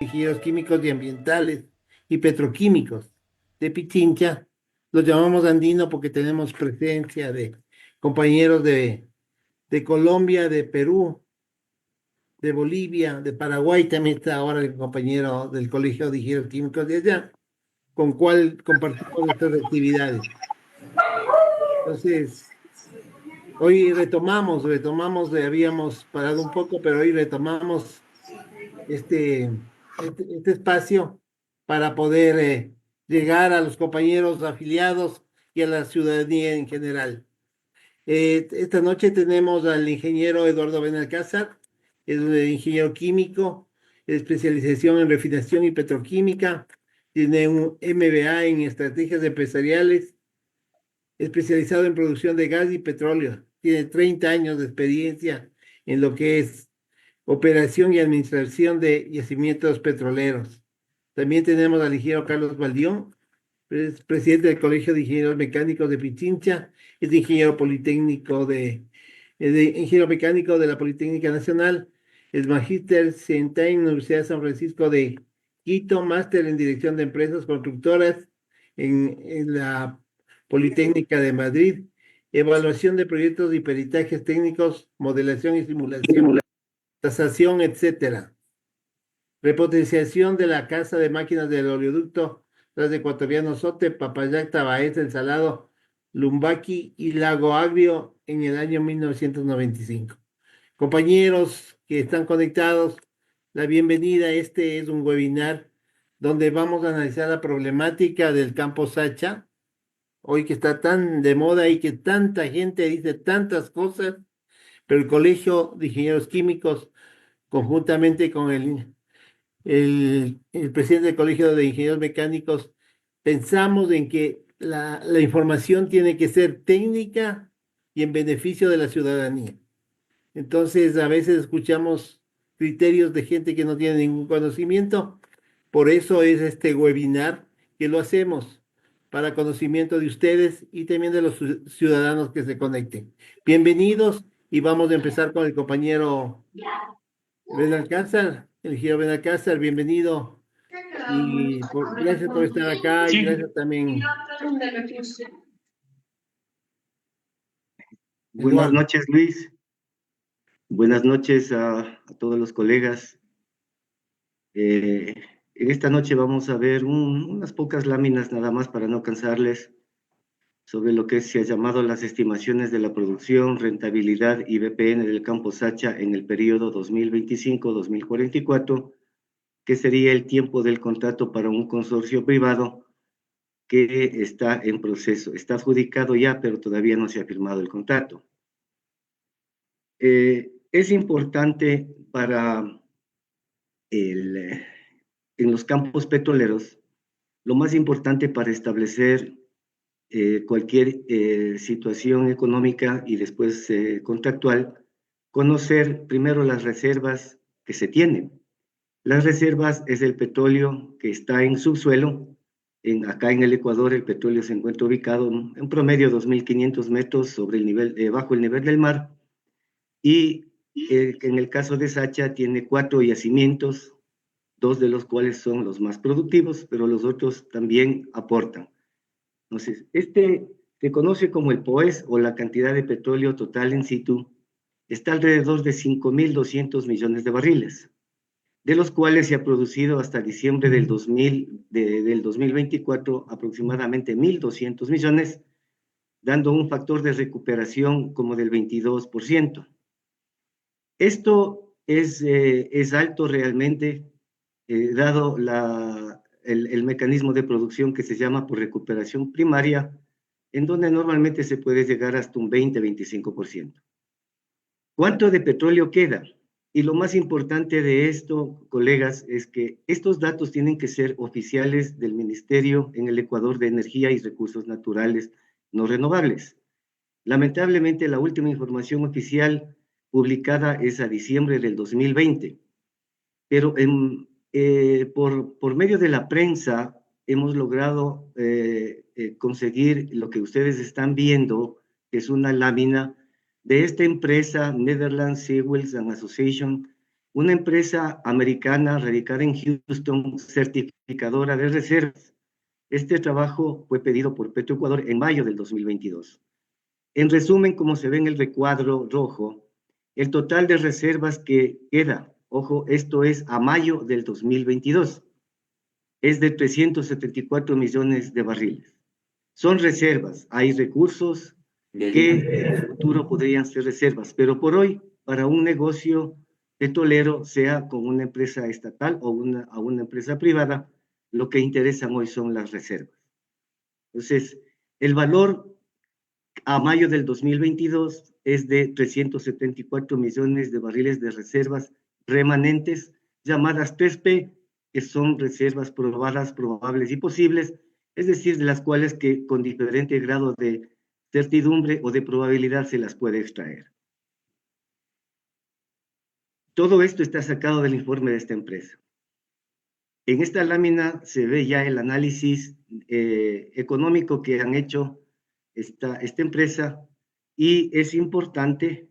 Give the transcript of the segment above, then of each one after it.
ingenieros químicos y ambientales y petroquímicos de Pichincha. Los llamamos andino porque tenemos presencia de compañeros de Colombia, de Perú, de Bolivia, de Paraguay. También está ahora el compañero del Colegio de Ingenieros Químicos de allá, con cual compartimos nuestras actividades. Entonces, hoy retomamos, habíamos parado un poco, pero hoy retomamos este, este espacio para poder llegar a los compañeros afiliados y a la ciudadanía en general. Esta noche tenemos al ingeniero Eduardo Benalcázar, es un ingeniero químico, especialización en refinación y petroquímica, tiene un MBA en estrategias empresariales, especializado en producción de gas y petróleo, tiene 30 años de experiencia en lo que es operación y administración de yacimientos petroleros. También tenemos al ingeniero Carlos Baldión, es presidente del Colegio de Ingenieros Mecánicos de Pichincha, es ingeniero politécnico de ingeniero mecánico de la Politécnica Nacional, es magíster científico en la Universidad de San Francisco de Quito, máster en dirección de empresas constructoras en la Politécnica de Madrid, evaluación de proyectos y peritajes técnicos, modelación y simulación, tasación, etcétera. Repotenciación de la casa de máquinas del oleoducto Transecuatoriano Sote, Papayac, Tabaez, El Salado, Lumbaki y Lago Agrio en el año 1995. Compañeros que están conectados, la bienvenida. Este es un webinar donde vamos a analizar la problemática del campo Sacha, hoy que está tan de moda y que tanta gente dice tantas cosas, pero el Colegio de Ingenieros Químicos, conjuntamente con el presidente del Colegio de Ingenieros Mecánicos, pensamos en que la información tiene que ser técnica y en beneficio de la ciudadanía. Entonces, a veces escuchamos criterios de gente que no tiene ningún conocimiento. Por eso es este webinar que lo hacemos para conocimiento de ustedes y también de los ciudadanos que se conecten. Bienvenidos y vamos a empezar con el compañero Benalcázar, el ingeniero Benalcázar, bienvenido y gracias por estar acá y Sí, gracias también, buenas Eduardo. noches, Luis. Buenas noches a todos los colegas. Eh, en esta noche vamos a ver unas pocas láminas nada más para no cansarles sobre lo que se ha llamado las estimaciones de la producción, rentabilidad y BPN del campo Sacha en el periodo 2025-2044, que sería el tiempo del contrato para un consorcio privado que está en proceso. Está adjudicado ya, pero todavía no se ha firmado el contrato. Es importante el, en los campos petroleros, lo más importante para establecer cualquier situación económica y después contractual, conocer primero las reservas que se tienen. Las reservas es el petróleo que está en subsuelo. Acá en el Ecuador el petróleo se encuentra ubicado en promedio 2.500 metros sobre el nivel, bajo el nivel del mar, y en el caso de Sacha tiene 4 yacimientos, 2 de los cuales son los más productivos, pero los otros también aportan. Entonces, este se conoce como el POES, o la cantidad de petróleo total in situ, está alrededor de 5.200 millones de barriles, de los cuales se ha producido hasta diciembre del 2024 aproximadamente 1.200 millones, dando un factor de recuperación como del 22%. Esto es alto realmente, dado el mecanismo de producción que se llama por recuperación primaria, en donde normalmente se puede llegar hasta un 20-25%. ¿Cuánto de petróleo queda? Y lo más importante de esto, colegas, es que estos datos tienen que ser oficiales del Ministerio en el Ecuador de Energía y Recursos Naturales No Renovables. Lamentablemente, la última información oficial publicada es a diciembre del 2020, pero por medio de la prensa hemos logrado conseguir lo que ustedes están viendo, que es una lámina de esta empresa, Netherlands Seawells and Association, una empresa americana radicada en Houston, certificadora de reservas. Este trabajo fue pedido por Petroecuador en mayo del 2022. En resumen, como se ve en el recuadro rojo, el total de reservas que queda, ojo, esto es a mayo del 2022, es de 374 millones de barriles. Son reservas, hay recursos que en el futuro podrían ser reservas, pero por hoy, para un negocio petrolero, sea con una empresa estatal o una empresa privada, lo que interesan hoy son las reservas. Entonces, el valor a mayo del 2022 es de 374 millones de barriles de reservas remanentes, llamadas 3P, que son reservas probadas, probables y posibles, es decir, de las cuales que con diferente grado de certidumbre o de probabilidad se las puede extraer. Todo esto está sacado del informe de esta empresa. En esta lámina se ve ya el análisis económico que han hecho esta empresa, y es importante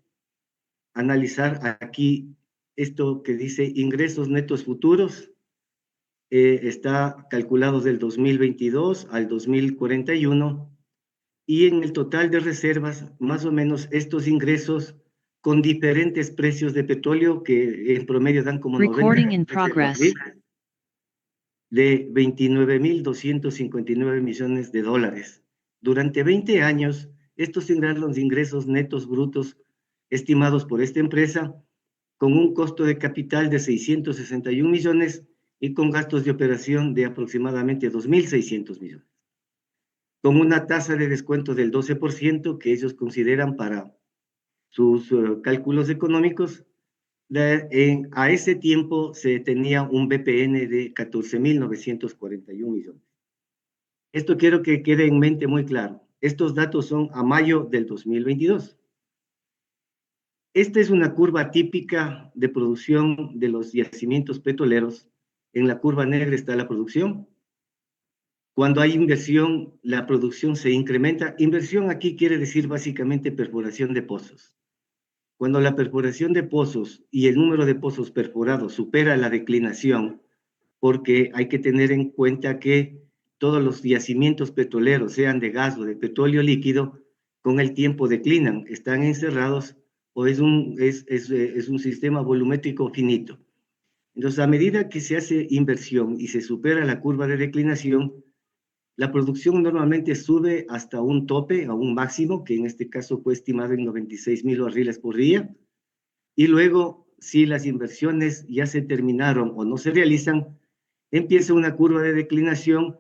analizar aquí esto que dice ingresos netos futuros. Está calculado del 2022 al 2041, y en el total de reservas, más o menos estos ingresos con diferentes precios de petróleo que en promedio dan como 90 de 29.259 millones de dólares. Durante 20 años, estos serán los ingresos netos brutos estimados por esta empresa, con un costo de capital de 661 millones y con gastos de operación de aproximadamente 2.600 millones. Con una tasa de descuento del 12% que ellos consideran para sus cálculos económicos. A ese tiempo se tenía un BPN de 14.941 millones. Esto quiero que quede en mente muy claro. Estos datos son a mayo del 2022. Esta es una curva típica de producción de los yacimientos petroleros. En la curva negra está la producción. Cuando hay inversión, la producción se incrementa. Inversión aquí quiere decir básicamente perforación de pozos. Cuando la perforación de pozos y el número de pozos perforados supera la declinación, porque hay que tener en cuenta que todos los yacimientos petroleros, sean de gas o de petróleo líquido, con el tiempo declinan, están encerrados o es un sistema volumétrico finito. Entonces, a medida que se hace inversión y se supera la curva de declinación, la producción normalmente sube hasta un tope, a un máximo, que en este caso fue estimado en 96.000 barriles por día, y luego, si las inversiones ya se terminaron o no se realizan, empieza una curva de declinación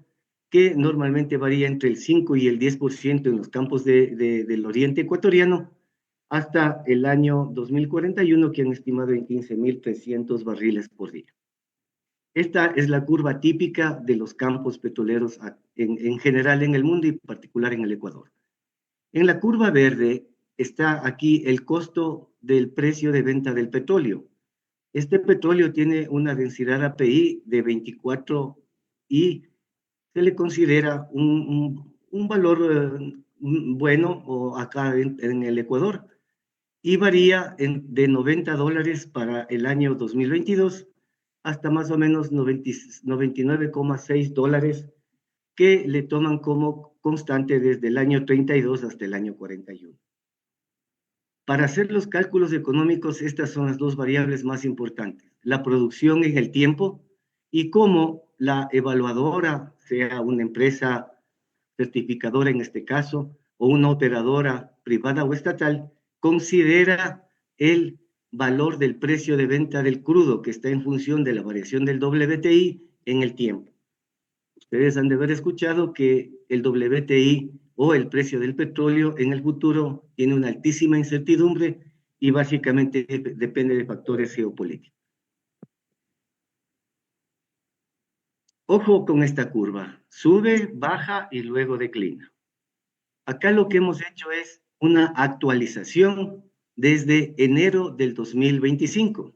que normalmente varía entre el 5 y el 10% en los campos del oriente ecuatoriano, hasta el año 2041, que han estimado en 15.300 barriles por día. Esta es la curva típica de los campos petroleros en general en el mundo y en particular en el Ecuador. En la curva verde está aquí el costo del precio de venta del petróleo. Este petróleo tiene una densidad API de 24 y se le considera un valor bueno o acá en el Ecuador, y varía de $90 para el año 2022 hasta más o menos 99,6 dólares, que le toman como constante desde el año 32 hasta el año 41. Para hacer los cálculos económicos, estas son las dos variables más importantes: la producción en el tiempo y cómo la evaluadora, sea una empresa certificadora en este caso, o una operadora privada o estatal, considera el valor del precio de venta del crudo, que está en función de la variación del WTI en el tiempo. Ustedes han de haber escuchado que el WTI o el precio del petróleo en el futuro tiene una altísima incertidumbre y básicamente depende de factores geopolíticos. Ojo con esta curva, sube, baja y luego declina. Acá lo que hemos hecho es una actualización desde enero del 2025.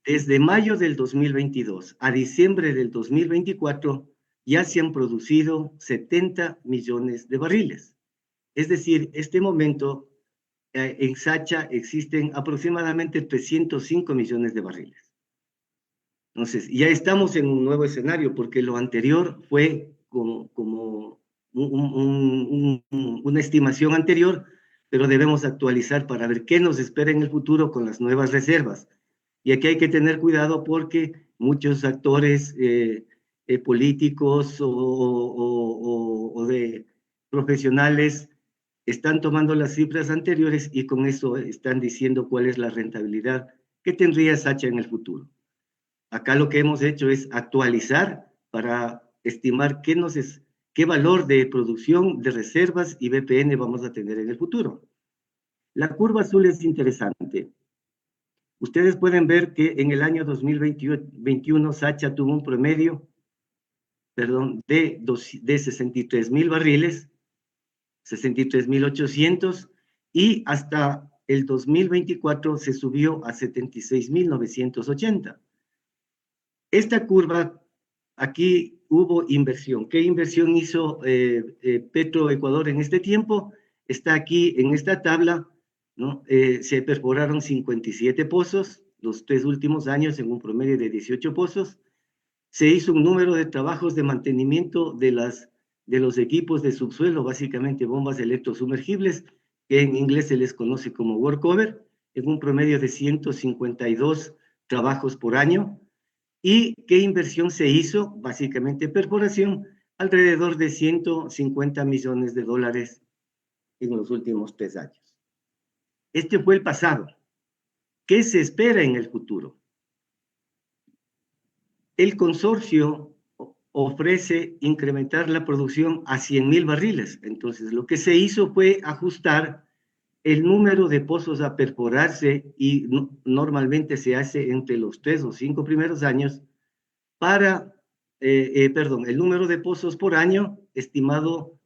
Desde mayo del 2022 a diciembre del 2024 ya se han producido 70 millones de barriles. Es decir, este momento en Sacha existen aproximadamente 305 millones de barriles. Entonces, ya estamos en un nuevo escenario, porque lo anterior fue como una estimación anterior, pero debemos actualizar para ver qué nos espera en el futuro con las nuevas reservas. Y aquí hay que tener cuidado porque muchos actores políticos o de profesionales están tomando las cifras anteriores y con eso están diciendo cuál es la rentabilidad que tendría Sacha en el futuro. Acá lo que hemos hecho es actualizar para estimar qué valor de producción de reservas y BPN vamos a tener en el futuro. La curva azul es interesante. Ustedes pueden ver que en el año 2021 Sacha tuvo un promedio, de 63,000 barriles, 63,800, y hasta el 2024 se subió a 76,980. Esta curva, aquí hubo inversión. ¿Qué inversión hizo Petroecuador en este tiempo? Está aquí en esta tabla, ¿no? Se perforaron 57 pozos los 3 últimos años en un promedio de 18 pozos. Se hizo un número de trabajos de mantenimiento de los equipos de subsuelo, básicamente bombas electrosumergibles, que en inglés se les conoce como workover, en un promedio de 152 trabajos por año. ¿Y qué inversión se hizo? Básicamente perforación, alrededor de 150 millones de dólares en los últimos 3 años. Este fue el pasado. ¿Qué se espera en el futuro? El consorcio ofrece incrementar la producción a 100,000 barriles. Entonces, lo que se hizo fue ajustar el número de pozos a perforarse, y normalmente se hace entre los 3 o 5 primeros años, el número de pozos por año estimado,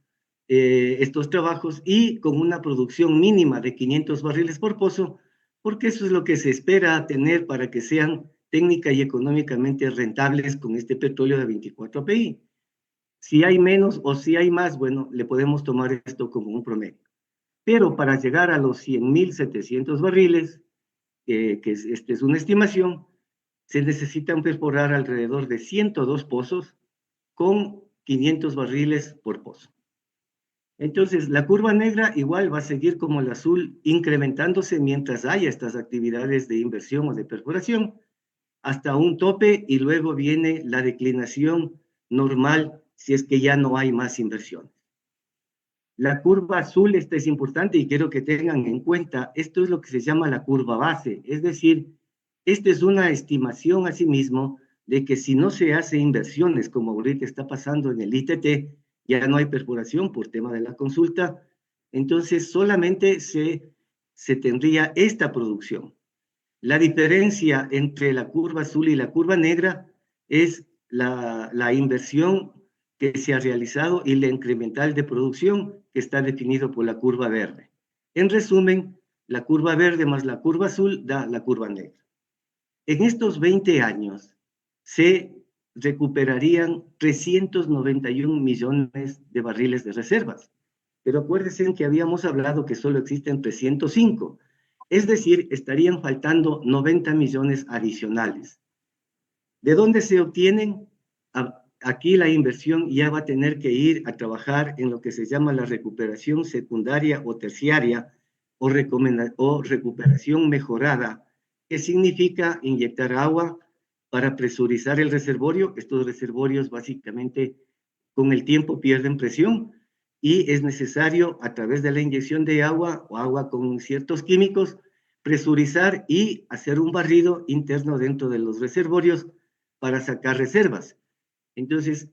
estos trabajos, y con una producción mínima de 500 barriles por pozo, porque eso es lo que se espera tener para que sean técnica y económicamente rentables con este petróleo de 24 API. Si hay menos o si hay más, bueno, le podemos tomar esto como un promedio. Pero para llegar a los 100,700 barriles, esta es una estimación, se necesitan perforar alrededor de 102 pozos con 500 barriles por pozo. Entonces, la curva negra igual va a seguir como el azul, incrementándose mientras haya estas actividades de inversión o de perforación, hasta un tope, y luego viene la declinación normal si es que ya no hay más inversiones. La curva azul, esta es importante y quiero que tengan en cuenta, esto es lo que se llama la curva base, es decir, esta es una estimación asimismo de que si no se hace inversiones, como ahorita está pasando en el ITT, ya no hay perforación por tema de la consulta, entonces solamente se tendría esta producción. La diferencia entre la curva azul y la curva negra es la inversión que se ha realizado y la incremental de producción, que está definido por la curva verde. En resumen, la curva verde más la curva azul da la curva negra. En estos 20 años se recuperarían 391 millones de barriles de reservas. Pero acuérdense que habíamos hablado que solo existen 305. Es decir, estarían faltando 90 millones adicionales. ¿De dónde se obtienen? Aquí la inversión ya va a tener que ir a trabajar en lo que se llama la recuperación secundaria o terciaria, o recuperación mejorada, que significa inyectar agua para presurizar el reservorio. Estos reservorios básicamente con el tiempo pierden presión, y es necesario, a través de la inyección de agua o agua con ciertos químicos, presurizar y hacer un barrido interno dentro de los reservorios para sacar reservas. Entonces,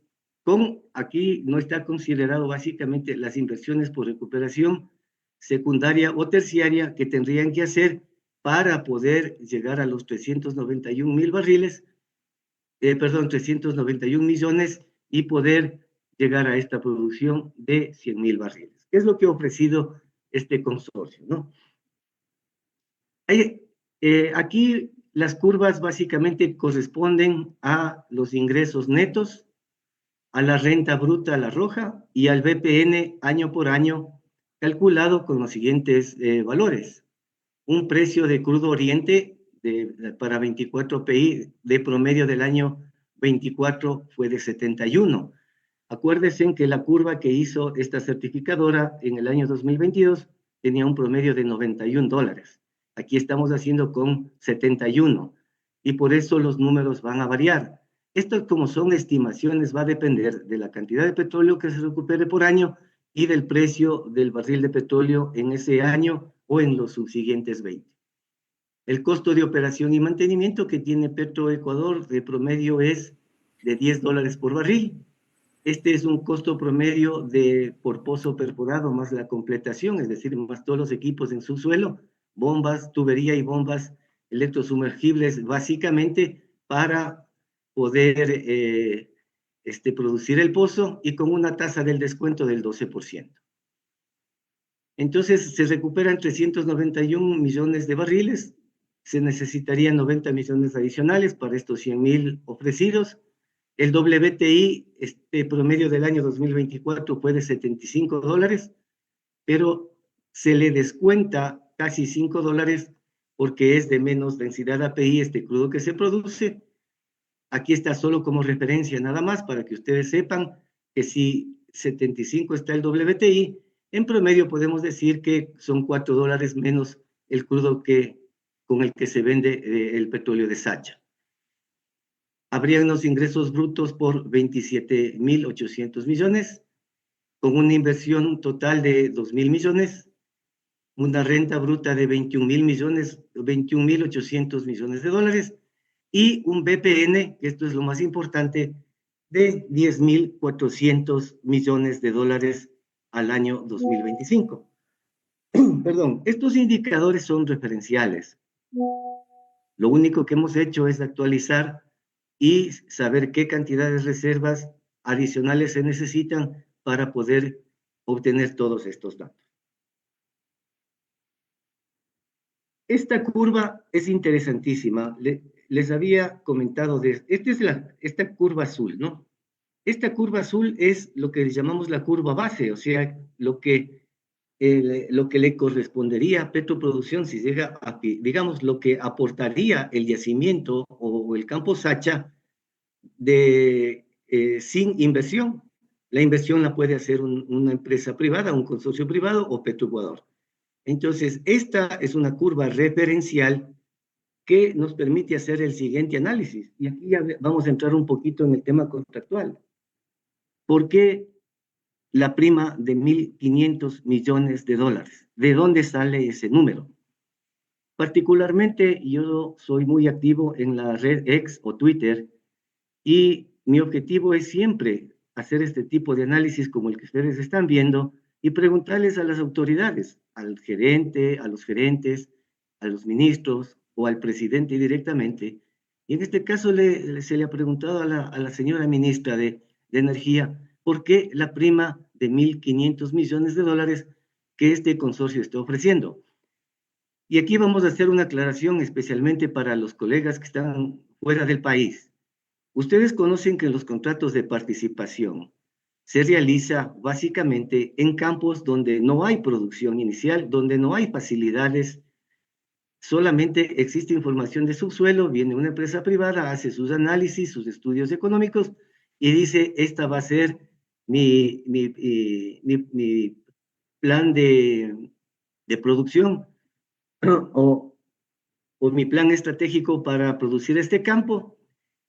aquí no está considerado básicamente las inversiones por recuperación secundaria o terciaria que tendrían que hacer para poder llegar a los 391 millones, y poder llegar a esta producción de 100,000 barriles. ¿Qué es lo que ha ofrecido este consorcio, no? Aquí las curvas básicamente corresponden a los ingresos netos, a la renta bruta, a la roja, y al BPN año por año calculado con los siguientes valores. Un precio de crudo oriente para 24 PI de promedio del año 24 fue de 71. Acuérdense que la curva que hizo esta certificadora en el año 2022 tenía un promedio de $91. Aquí estamos haciendo con 71 y por eso los números van a variar. Esto, como son estimaciones, va a depender de la cantidad de petróleo que se recupere por año y del precio del barril de petróleo en ese año o en los subsiguientes 20. El costo de operación y mantenimiento que tiene Petroecuador de promedio es de $10 por barril. Este es un costo promedio por pozo perforado más la completación, es decir, más todos los equipos en subsuelo, bombas, tubería y bombas electrosumergibles, básicamente para poder producir el pozo y con una tasa del descuento del 12%. Entonces, se recuperan 391 millones de barriles, se necesitarían 90 millones adicionales para estos 100,000 ofrecidos. El WTI promedio del año 2024 fue de $75, pero se le descuenta casi $5 porque es de menos densidad API este crudo que se produce. Aquí está solo como referencia nada más para que ustedes sepan que si 75 está el WTI, en promedio podemos decir que son $4 menos el crudo con el que se vende el petróleo de Sacha. Habrían unos ingresos brutos por 27.800 millones, con una inversión total de 2.000 millones, una renta bruta de 21.000 millones, 21.800 millones de dólares, y un BPN, que esto es lo más importante, de 10.400 millones de dólares al año 2025. Perdón, estos indicadores son referenciales. Lo único que hemos hecho es actualizar y saber qué cantidades de reservas adicionales se necesitan para poder obtener todos estos datos. Esta curva es interesantísima. Les había comentado esta curva azul, ¿no? Esta curva azul es lo que llamamos la curva base, o sea, lo que le correspondería a Petroproducción si llega a, digamos, lo que aportaría el yacimiento o el campo Sacha sin inversión. La inversión la puede hacer una empresa privada, un consorcio privado o Petroecuador. Entonces, esta es una curva referencial que nos permite hacer el siguiente análisis. Y aquí ya vamos a entrar un poquito en el tema contractual. ¿Por qué la prima de 1.500 millones de dólares? ¿De dónde sale ese número? Particularmente, yo soy muy activo en la red X o Twitter y mi objetivo es siempre hacer este tipo de análisis como el que ustedes están viendo y preguntarles a las autoridades, al gerente, a los gerentes, a los ministros o al presidente directamente. Y en este caso se le ha preguntado a la señora ministra de Energía por qué la prima de 1.500 millones de dólares que este consorcio está ofreciendo. Y aquí vamos a hacer una aclaración especialmente para los colegas que están fuera del país. Ustedes conocen que los contratos de participación se realiza básicamente en campos donde no hay producción inicial, donde no hay facilidades, solamente existe información de subsuelo, viene una empresa privada, hace sus análisis, sus estudios económicos y dice, esta va a ser mi plan de producción o mi plan estratégico para producir este campo.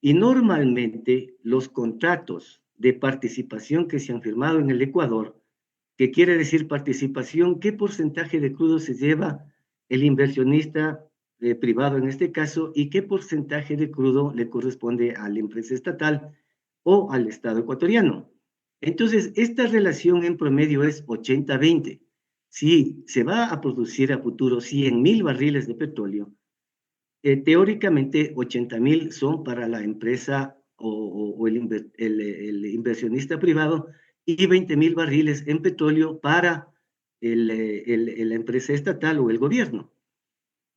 Y normalmente los contratos de participación que se han firmado en el Ecuador, que quiere decir participación, ¿qué porcentaje de crudo se lleva el inversionista privado en este caso y qué porcentaje de crudo le corresponde a la empresa estatal o al Estado ecuatoriano? Entonces, esta relación en promedio es 80-20. Si se va a producir a futuro 100.000 barriles de petróleo, teóricamente 80.000 son para la empresa o el inversionista privado y 20.000 barriles en petróleo para la empresa estatal o el gobierno.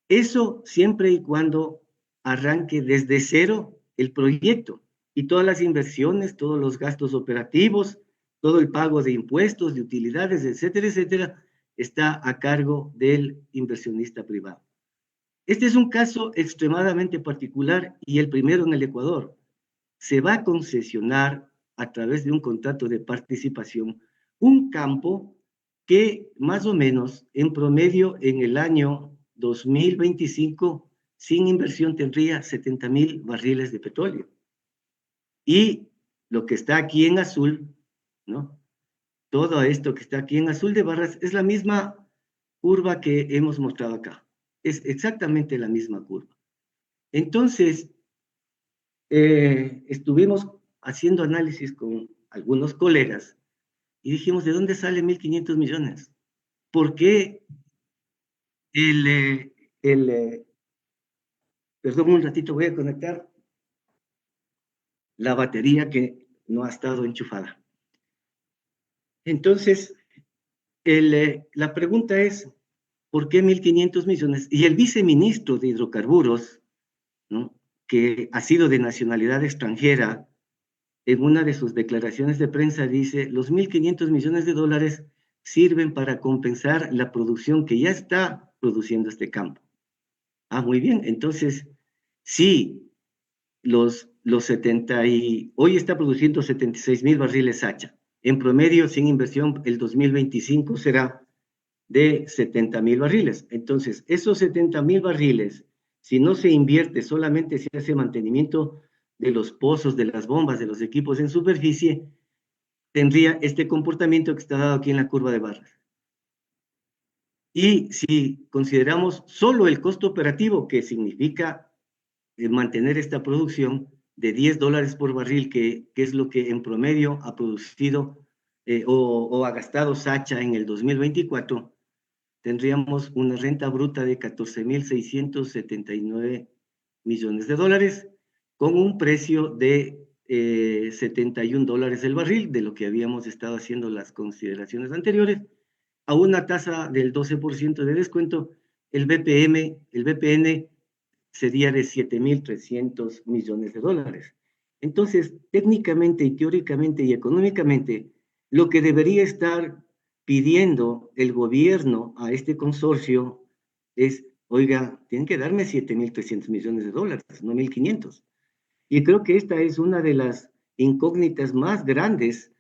Eso siempre y cuando arranque desde cero el proyecto y todas las inversiones, todos los gastos operativos, todo el pago de impuestos, de utilidades, etcétera, etcétera, está a cargo del inversionista privado. Este es un caso extremadamente particular y el primero en el Ecuador. Se va a concesionar a través de un contrato de participación un campo que más o menos en promedio en el año 2025 sin inversión tendría 70,000 barriles de petróleo. Y lo que está aquí en azul, ¿no? Todo esto que está aquí en azul de barras es la misma curva que hemos mostrado acá. Es exactamente la misma curva. Entonces, estuvimos haciendo análisis con algunos colegas y dijimos, ¿de dónde sale 1.500 millones? ¿Por qué perdón un ratito, voy a conectar la batería que no ha estado enchufada? Entonces, la pregunta es, ¿por qué 1.500 millones? Y el viceministro de Hidrocarburos, ¿no?, que ha sido de nacionalidad extranjera, en una de sus declaraciones de prensa dice, los 1.500 millones de dólares sirven para compensar la producción que ya está produciendo este campo. Ah, muy bien, entonces, sí, hoy está produciendo 76,000 barriles Sacha. En promedio, sin inversión, el 2025 será de 70,000 barriles. Entonces, esos 70,000 barriles, si no se invierte, solamente se hace mantenimiento de los pozos, de las bombas, de los equipos en superficie, tendría este comportamiento que está dado aquí en la curva de barras. Y si consideramos solo el costo operativo, que significa mantener esta producción de $10 por barril, que es lo que en promedio ha producido o ha gastado Sacha en el 2024, tendríamos una renta bruta de 14,679 millones de dólares, con un precio de $71 el barril, de lo que habíamos estado haciendo las consideraciones anteriores, a una tasa del 12% de descuento. El BPN sería de 7,300 millones de dólares. Entonces, técnicamente y teóricamente y económicamente, lo que debería estar pidiendo el gobierno a este consorcio es, oiga, tienen que darme 7,300 millones de dólares, no 1.500. Y creo que esta es una de las incógnitas más grandes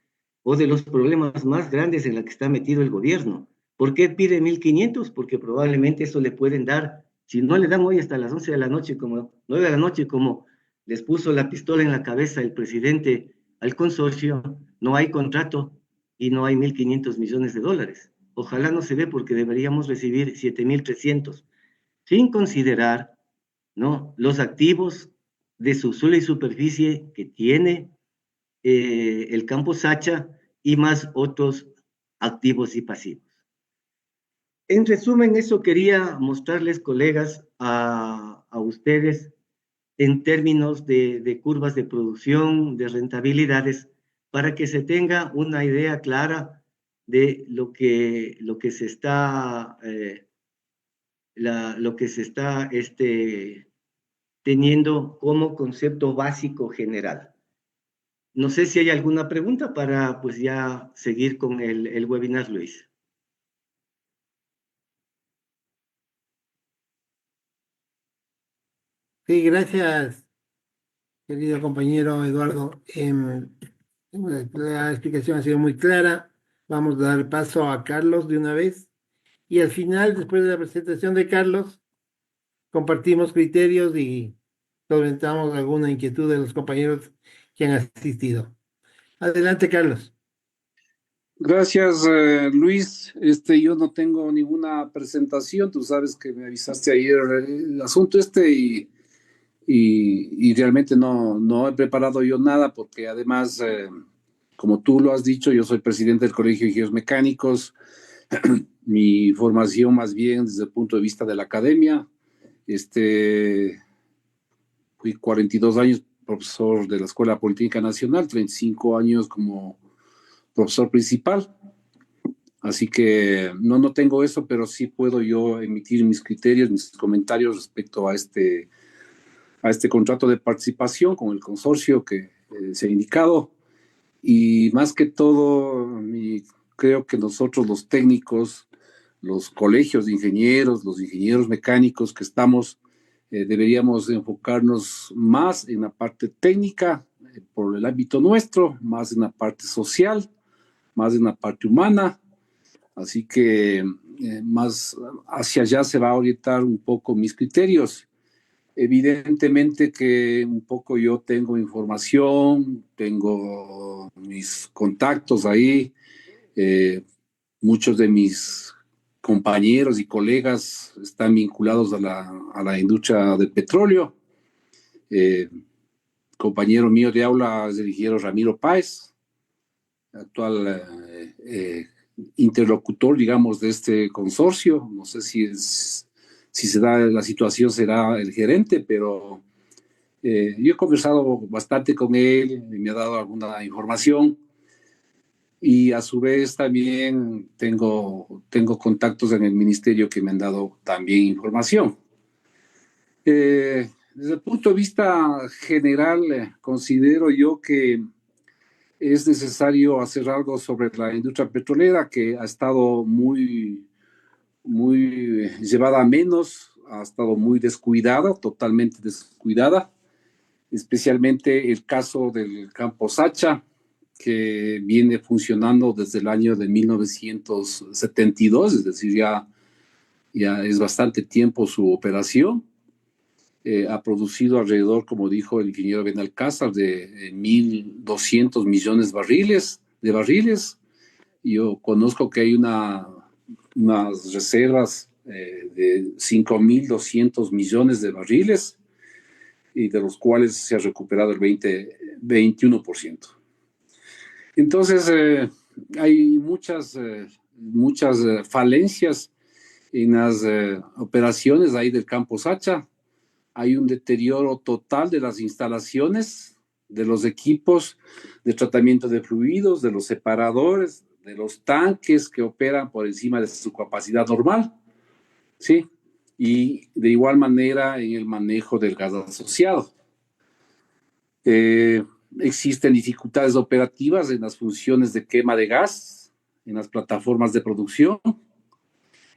o de los problemas más grandes en la que está metido el gobierno. ¿Por qué pide 1.500? Porque probablemente eso le pueden dar, si no le dan hoy hasta las 11 de la noche, como 9 de la noche, como les puso la pistola en la cabeza el presidente al consorcio, no hay contrato y no hay 1.500 millones de dólares. Ojalá no se dé, porque deberíamos recibir 7,300, sin considerar, ¿no?, los activos de subsuelo y superficie que tiene el campo Sacha y más otros activos y pasivos. En resumen, eso quería mostrarles, colegas, a ustedes en términos de curvas de producción, de rentabilidades, para que se tenga una idea clara de lo que se está, teniendo como concepto básico general. No sé si hay alguna pregunta para pues ya seguir con el webinar, Luis. Sí, gracias, querido compañero Eduardo. La explicación ha sido muy clara. Vamos a dar paso a Carlos de una vez. Y al final, después de la presentación de Carlos, compartimos criterios y solventamos alguna inquietud de los compañeros que han asistido. Adelante, Carlos. Gracias, Luis. Yo no tengo ninguna presentación. Tú sabes que me avisaste ayer el asunto y realmente no he preparado yo nada, porque además, como tú lo has dicho, yo soy presidente del Colegio de Ingenieros Mecánicos. Mi formación más bien desde el punto de vista de la academia. Fui 42 años profesor de la Escuela Politécnica Nacional, 35 años como profesor principal. Así que no tengo eso, pero sí puedo yo emitir mis criterios, mis comentarios respecto a este contrato de participación con el consorcio que se ha indicado. Y más que todo, creo que nosotros los técnicos los colegios de ingenieros, los ingenieros mecánicos que estamos, deberíamos enfocarnos más en la parte técnica, por el ámbito nuestro, más en la parte social, más en la parte humana. Así que más hacia allá se va a orientar un poco mis criterios. Evidentemente que un poco yo tengo información, tengo mis contactos ahí, muchos de mis compañeros y colegas están vinculados a la industria del petróleo. Compañero mío de aula es el ingeniero Ramiro Páez, actual interlocutor, digamos, de este consorcio. No sé si se da la situación, será el gerente, pero yo he conversado bastante con él, y me ha dado alguna información. Y a su vez también tengo contactos en el ministerio que me han dado también información. Desde el punto de vista general, considero yo que es necesario hacer algo sobre la industria petrolera, que ha estado muy llevada a menos, ha estado muy descuidada, totalmente descuidada, especialmente el caso del campo Sacha, que viene funcionando desde el año de 1972, es decir, ya es bastante tiempo su operación. Ha producido alrededor, como dijo el ingeniero Benalcázar, de 1.200 millones de barriles. Yo conozco que hay unas reservas de 5.200 millones de barriles, y de los cuales se ha recuperado el 21%. Entonces, hay muchas falencias en las operaciones ahí del campo Sacha. Hay un deterioro total de las instalaciones, de los equipos de tratamiento de fluidos, de los separadores, de los tanques que operan por encima de su capacidad normal, ¿sí? Y de igual manera en el manejo del gas asociado. Existen dificultades operativas en las funciones de quema de gas, en las plataformas de producción.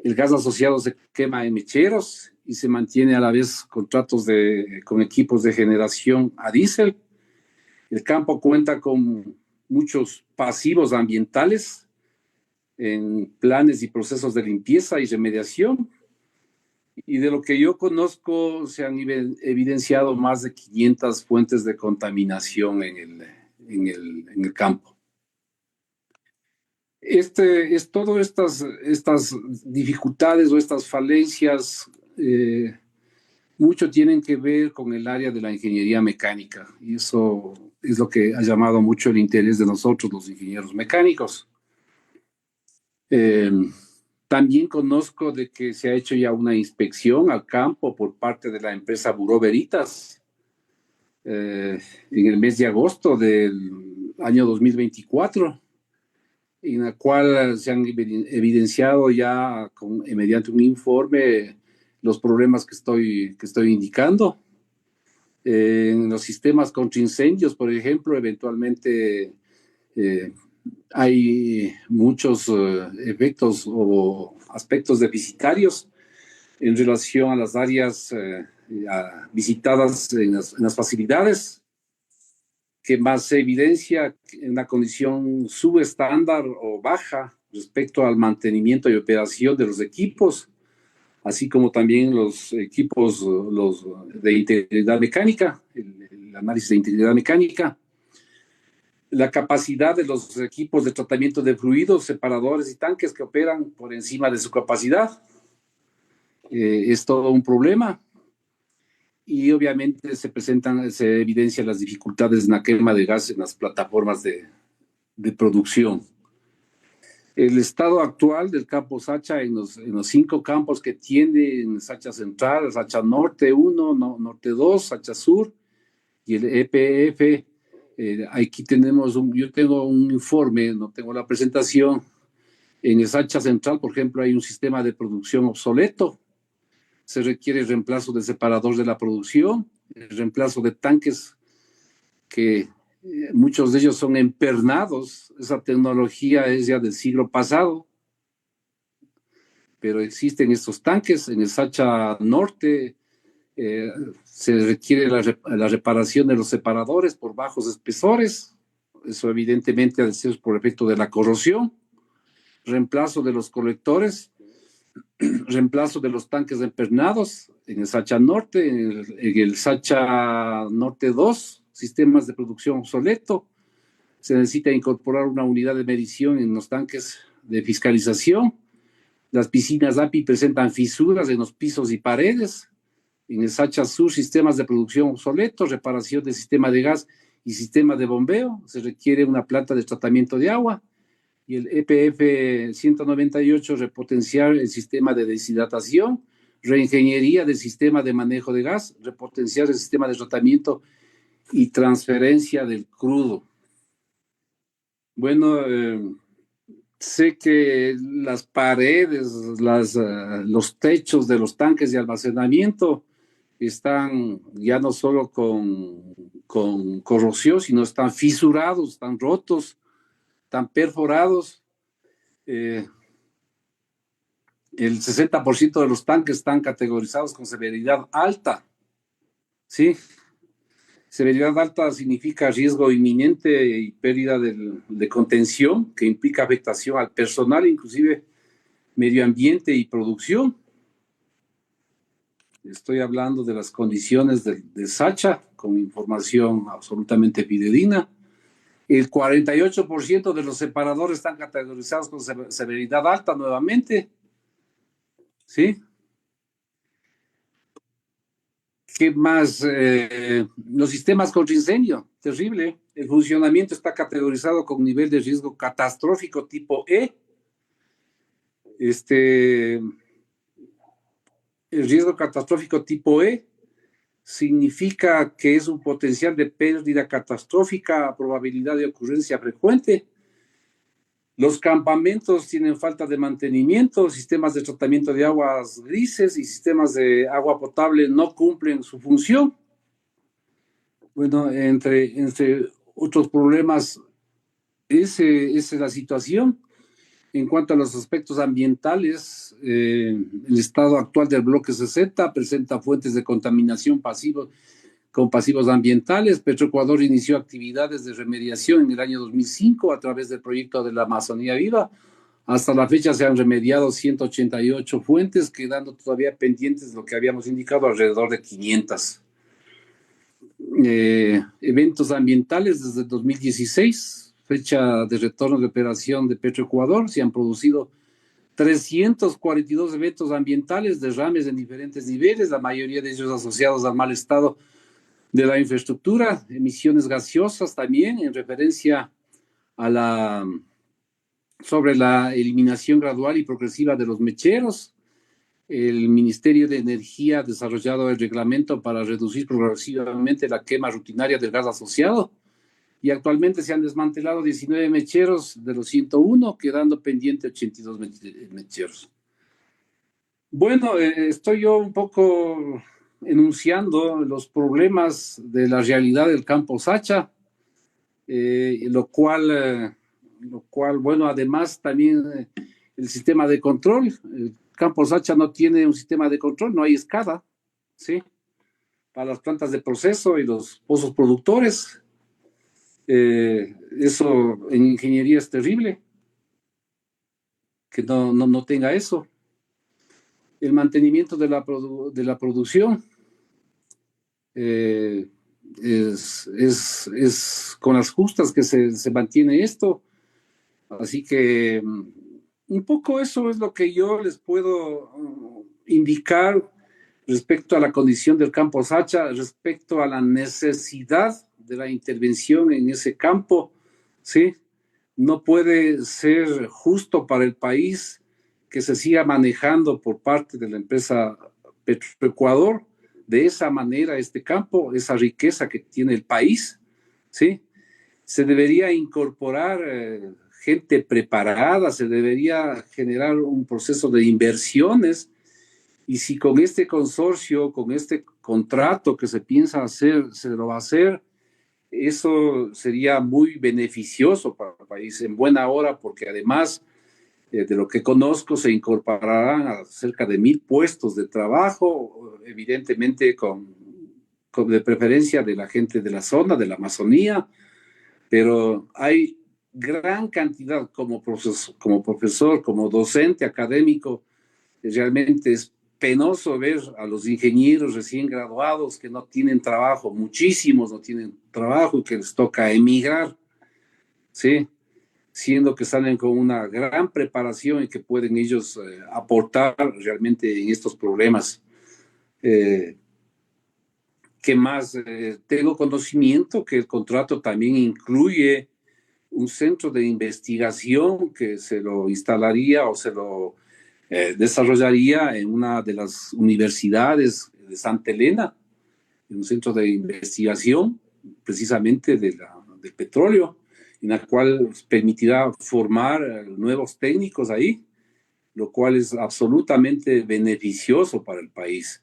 El gas asociado se quema en mecheros y se mantiene a la vez contratos con equipos de generación a diésel. El campo cuenta con muchos pasivos ambientales en planes y procesos de limpieza y remediación. Y de lo que yo conozco, se han evidenciado más de 500 fuentes de contaminación en el campo. Todas estas dificultades o estas falencias, mucho tienen que ver con el área de la ingeniería mecánica, y eso es lo que ha llamado mucho el interés de nosotros, los ingenieros mecánicos. También conozco de que se ha hecho ya una inspección al campo por parte de la empresa Bureau Veritas en el mes de agosto del año 2024, en la cual se han evidenciado ya mediante un informe los problemas que estoy indicando. En los sistemas contra incendios, por ejemplo, eventualmente hay muchos efectos o aspectos deficitarios en relación a las áreas visitadas en las facilidades, que más se evidencia en la condición subestándar o baja respecto al mantenimiento y operación de los equipos, así como también los equipos de integridad mecánica, el análisis de integridad mecánica, la capacidad de los equipos de tratamiento de fluidos, separadores y tanques que operan por encima de su capacidad. Es todo un problema. Y obviamente se evidencian las dificultades en la quema de gas en las plataformas de producción. El estado actual del campo Sacha en los 5 campos que tiene, en Sacha Central, Sacha Norte 1, Norte 2, Sacha Sur y el EPF. Aquí yo tengo un informe, no tengo la presentación. En el Sacha Central, por ejemplo, hay un sistema de producción obsoleto. Se requiere el reemplazo del separador de la producción, el reemplazo de tanques que muchos de ellos son empernados. Esa tecnología es ya del siglo pasado. pero existen estos tanques. En el Sacha Norte se requiere la reparación de los separadores por bajos espesores. Eso evidentemente ha de ser por efecto de la corrosión. Reemplazo de los colectores, reemplazo de los tanques empernados en el Sacha Norte, en el Sacha Norte 2, sistemas de producción obsoleto. Se necesita incorporar una unidad de medición en los tanques de fiscalización. Las piscinas API presentan fisuras en los pisos y paredes. En el Sacha Sur, sistemas de producción obsoletos, reparación del sistema de gas y sistema de bombeo. Se requiere una planta de tratamiento de agua. Y el EPF 198, repotenciar el sistema de deshidratación, reingeniería del sistema de manejo de gas, repotenciar el sistema de tratamiento y transferencia del crudo. Bueno, sé que las paredes, los techos de los tanques de almacenamiento están ya no solo con corrosión, sino están fisurados, están rotos, están perforados. El 60% de los tanques están categorizados con severidad alta. ¿Sí? Severidad alta significa riesgo inminente y pérdida de contención, que implica afectación al personal, inclusive medio ambiente y producción. Estoy hablando de las condiciones de Sacha, con información absolutamente fidedigna. El 48% de los separadores están categorizados con severidad alta nuevamente. ¿Sí? ¿Qué más? Los sistemas contra incendio, terrible. El funcionamiento está categorizado con nivel de riesgo catastrófico tipo E. El riesgo catastrófico tipo E significa que es un potencial de pérdida catastrófica, probabilidad de ocurrencia frecuente. Los campamentos tienen falta de mantenimiento, sistemas de tratamiento de aguas grises y sistemas de agua potable no cumplen su función. Bueno, entre otros problemas, esa es la situación. En cuanto a los aspectos ambientales, el estado actual del bloque 60 presenta fuentes de contaminación con pasivos ambientales. Petroecuador inició actividades de remediación en el año 2005 a través del proyecto de la Amazonía Viva. Hasta la fecha se han remediado 188 fuentes, quedando todavía pendientes de lo que habíamos indicado, alrededor de 500. Eventos ambientales desde 2016, fecha de retorno de operación de Petroecuador, se han producido 342 eventos ambientales, derrames en diferentes niveles, la mayoría de ellos asociados al mal estado de la infraestructura, emisiones gaseosas también, en referencia sobre la eliminación gradual y progresiva de los mecheros. El Ministerio de Energía ha desarrollado el reglamento para reducir progresivamente la quema rutinaria del gas asociado y actualmente se han desmantelado 19 mecheros de los 101, quedando pendiente 82 mecheros. Bueno, estoy yo un poco enunciando los problemas de la realidad del campo Sacha, lo cual, bueno, además también el sistema de control. El campo Sacha no tiene un sistema de control, no hay escada, ¿sí? Para las plantas de proceso y los pozos productores. Eso en ingeniería es terrible, que no tenga eso. El mantenimiento de la producción es con las justas que se mantiene esto. Así que un poco eso es lo que yo les puedo indicar respecto a la condición del campo Sacha, respecto a la necesidad de la intervención en ese campo, ¿sí? No puede ser justo para el país que se siga manejando por parte de la empresa Petroecuador de esa manera este campo, esa riqueza que tiene el país, ¿sí? Se debería incorporar gente preparada, se debería generar un proceso de inversiones, y si con este consorcio, con este contrato que se piensa hacer, se lo va a hacer, eso sería muy beneficioso para el país, en buena hora, porque además De lo que conozco, se incorporarán a cerca de 1.000 puestos de trabajo, evidentemente de preferencia de la gente de la zona, de la Amazonía, pero hay gran cantidad como profesor, como docente académico. Realmente es penoso ver a los ingenieros recién graduados que no tienen trabajo, muchísimos no tienen trabajo y que les toca emigrar, ¿sí? Siendo que salen con una gran preparación y que pueden ellos aportar realmente en estos problemas. Eh, ¿Qué más? Tengo conocimiento que el contrato también incluye un centro de investigación que se lo instalaría o se lo desarrollaría en una de las universidades de Santa Elena, en un centro de investigación precisamente del petróleo, en la cual permitirá formar nuevos técnicos ahí, lo cual es absolutamente beneficioso para el país.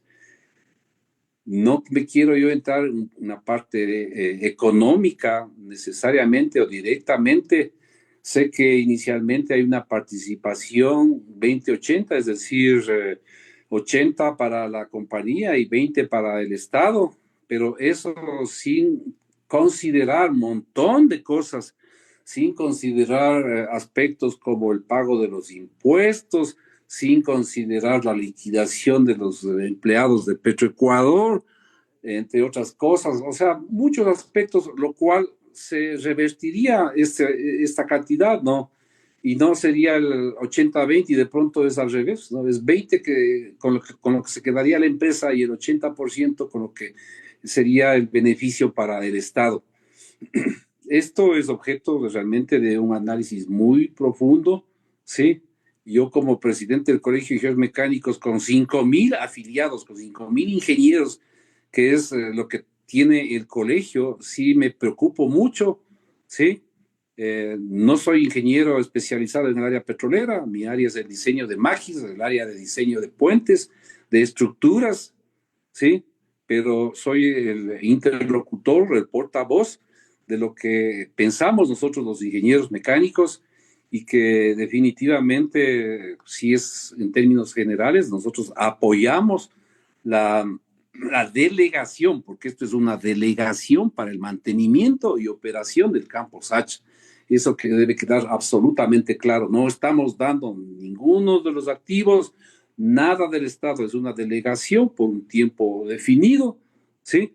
No me quiero yo entrar en una parte económica necesariamente o directamente. Sé que inicialmente hay una participación 20-80, es decir, 80 para la compañía y 20 para el Estado, pero eso sin considerar un montón de cosas, sin considerar aspectos como el pago de los impuestos, sin considerar la liquidación de los empleados de Petroecuador, entre otras cosas, o sea, muchos aspectos, lo cual se revertiría esta cantidad, ¿no? Y no sería el 80-20 y de pronto es al revés, ¿no? Es 20 con lo que se quedaría la empresa y el 80% con lo que sería el beneficio para el Estado. Esto es objeto realmente de un análisis muy profundo, ¿sí? Yo como presidente del Colegio de Ingenieros Mecánicos, con 5.000 afiliados, con 5.000 ingenieros, que es lo que tiene el colegio, sí me preocupo mucho, ¿sí? No soy ingeniero especializado en el área petrolera, mi área es el diseño de magis, el área de diseño de puentes, de estructuras, ¿sí? Pero soy el interlocutor, el portavoz de lo que pensamos nosotros los ingenieros mecánicos y que definitivamente, si es en términos generales, nosotros apoyamos la delegación, porque esto es una delegación para el mantenimiento y operación del campo SACH. Eso que debe quedar absolutamente claro. No estamos dando ninguno de los activos, nada del Estado, es una delegación por un tiempo definido, ¿sí?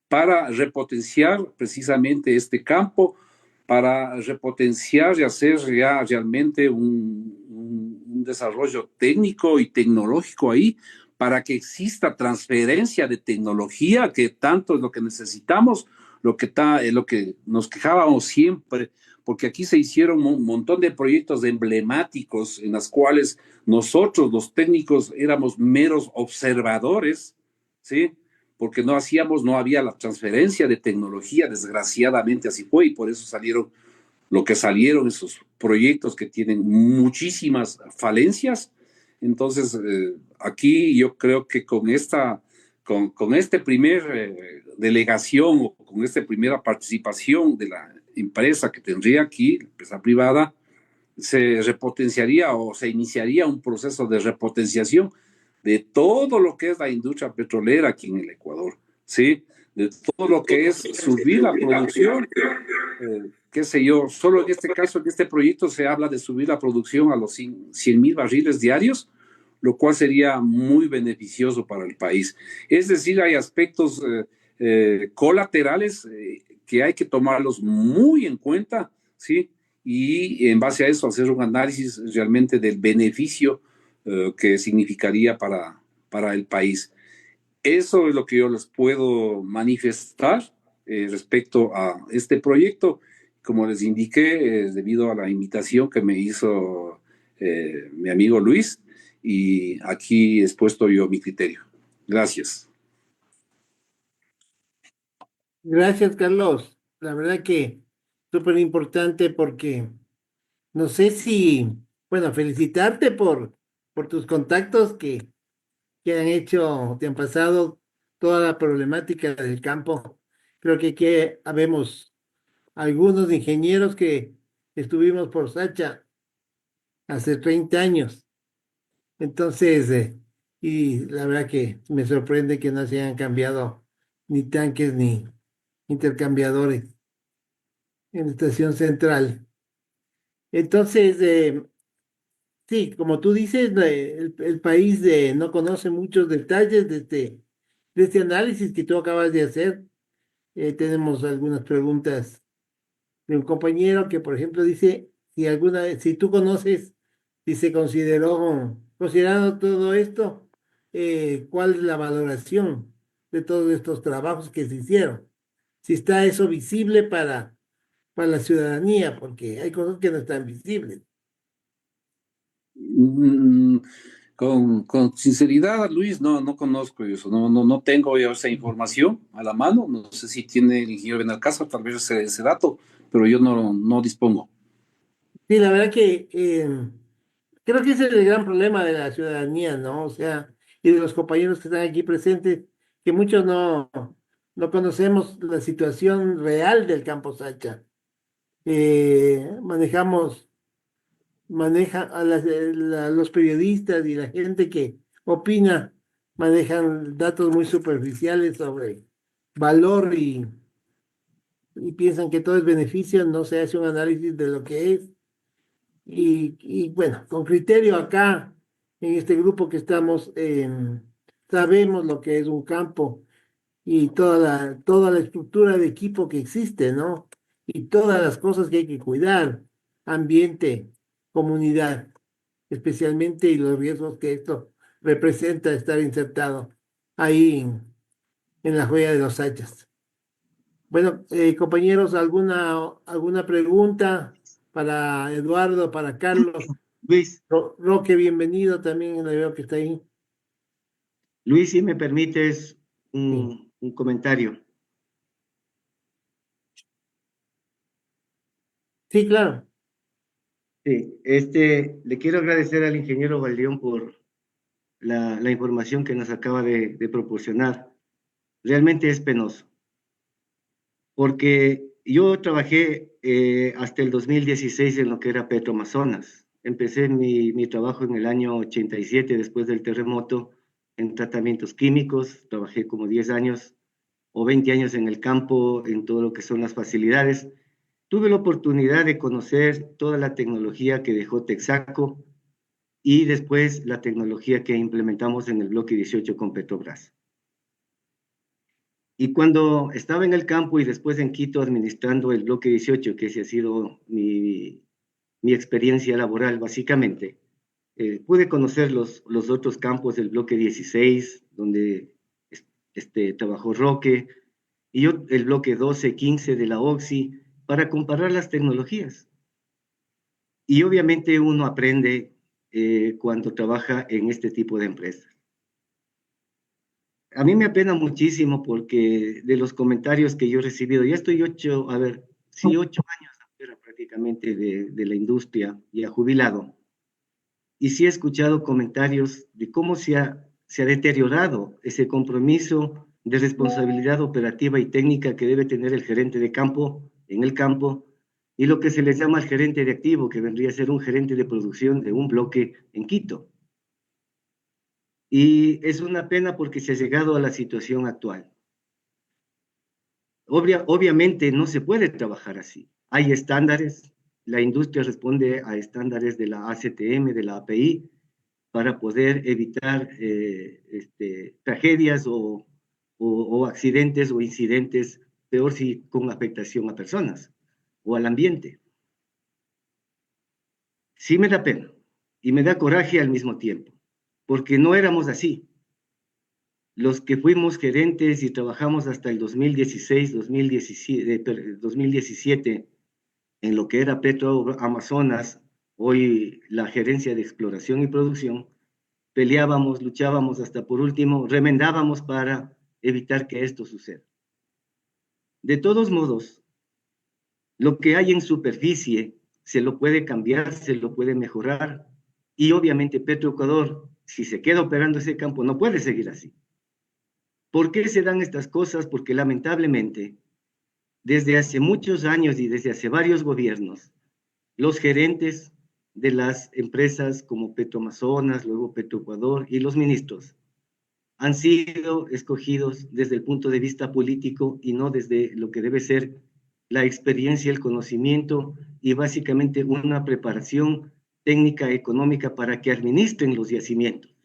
Para repotenciar precisamente este campo, para repotenciar y hacer ya realmente un desarrollo técnico y tecnológico ahí, para que exista transferencia de tecnología, que tanto es lo que necesitamos, lo que nos quejábamos siempre, porque aquí se hicieron un montón de proyectos emblemáticos en los cuales nosotros, los técnicos, éramos meros observadores, ¿sí? Porque no había la transferencia de tecnología, desgraciadamente así fue, y por eso salieron lo que salieron esos proyectos que tienen muchísimas falencias. Entonces, aquí yo creo que con este primer delegación o con esta primera participación de la empresa que tendría aquí, la empresa privada, se repotenciaría o se iniciaría un proceso de repotenciación de todo lo que es la industria petrolera aquí en el Ecuador, ¿sí? De todo lo que es subir la producción, qué sé yo, solo en este caso, en este proyecto se habla de subir la producción a los 100.000 barriles diarios, lo cual sería muy beneficioso para el país. Es decir, hay aspectos colaterales que hay que tomarlos muy en cuenta, ¿sí? Y en base a eso hacer un análisis realmente del beneficio que significaría para el país. Eso es lo que yo les puedo manifestar respecto a este proyecto. Como les indiqué, debido a la invitación que me hizo mi amigo Luis, y aquí he expuesto yo mi criterio. Gracias. Gracias, Carlos. La verdad que súper importante porque no sé si, bueno, felicitarte por tus contactos que han hecho, te han pasado toda la problemática del campo. Creo que aquí habemos algunos ingenieros que estuvimos por Sacha hace 30 años. Entonces, y la verdad que me sorprende que no se hayan cambiado ni tanques ni intercambiadores en la estación central. Entonces, sí, como tú dices, el país no conoce muchos detalles de este análisis que tú acabas de hacer. Tenemos algunas preguntas de un compañero que, por ejemplo, dice si tú conoces, si se considerando todo esto, ¿cuál es la valoración de todos estos trabajos que se hicieron? Si está eso visible para la ciudadanía, porque hay cosas que no están visibles. Mm, con sinceridad, Luis, no conozco eso, no tengo yo esa información a la mano. No sé si tiene el ingeniero Benalcázar tal vez ese dato, pero yo no dispongo. Sí, la verdad que creo que ese es el gran problema de la ciudadanía, ¿no? O sea, y de los compañeros que están aquí presentes, que muchos no conocemos la situación real del campo Sacha. Manejamos, maneja a los periodistas y la gente que opina, manejan datos muy superficiales sobre valor y piensan que todo es beneficio, no se hace un análisis de lo que es. Y bueno, con criterio acá, en este grupo que estamos, sabemos lo que es un campo y toda la estructura de equipo que existe, ¿no? Y todas las cosas que hay que cuidar, ambiente, comunidad, especialmente y los riesgos que esto representa estar insertado ahí en la joya de los hachas. Bueno, compañeros, ¿alguna pregunta para Eduardo, para Carlos? Luis, Roque, bienvenido también, le veo que está ahí. Luis, si me permites Sí, un comentario. sí, claro. Sí, le quiero agradecer al ingeniero Valdeón por la información que nos acaba de proporcionar. Realmente es penoso, porque yo trabajé hasta el 2016 en lo que era Petroamazonas. Empecé mi trabajo en el año 87, después del terremoto, en tratamientos químicos. Trabajé como 10 años o 20 años en el campo, en todo lo que son las facilidades. Tuve la oportunidad de conocer toda la tecnología que dejó Texaco y después la tecnología que implementamos en el bloque 18 con Petrobras. Y cuando estaba en el campo y después en Quito administrando el bloque 18, que ese ha sido mi experiencia laboral básicamente, pude conocer los otros campos del bloque 16, donde trabajó Roque, y yo el bloque 12, 15 de la OXI, para comparar las tecnologías. Y obviamente uno aprende cuando trabaja en este tipo de empresas. A mí me apena muchísimo porque de los comentarios que yo he recibido, ya estoy 8 años afuera prácticamente de la industria, ya jubilado, y sí he escuchado comentarios de cómo se ha deteriorado ese compromiso de responsabilidad operativa y técnica que debe tener el gerente de campo en el campo y lo que se les llama el gerente de activo, que vendría a ser un gerente de producción de un bloque en Quito. Y es una pena porque se ha llegado a la situación actual. Obviamente no se puede trabajar así. Hay estándares, la industria responde a estándares de la ACTM, de la API, para poder evitar tragedias o accidentes o incidentes, peor si con afectación a personas o al ambiente. Sí me da pena y me da coraje al mismo tiempo, porque no éramos así. Los que fuimos gerentes y trabajamos hasta el 2016, 2017 en lo que era Petro Amazonas, hoy la gerencia de exploración y producción, peleábamos, luchábamos, hasta por último remendábamos para evitar que esto suceda. De todos modos, lo que hay en superficie se lo puede cambiar, se lo puede mejorar, y obviamente Petroecuador, si se queda operando ese campo, no puede seguir así. ¿Por qué se dan estas cosas? Porque lamentablemente, desde hace muchos años y desde hace varios gobiernos, los gerentes de las empresas como Petroamazonas, luego Petroecuador y los ministros han sido escogidos desde el punto de vista político y no desde lo que debe ser la experiencia, el conocimiento y básicamente una preparación técnica económica para que administren los yacimientos.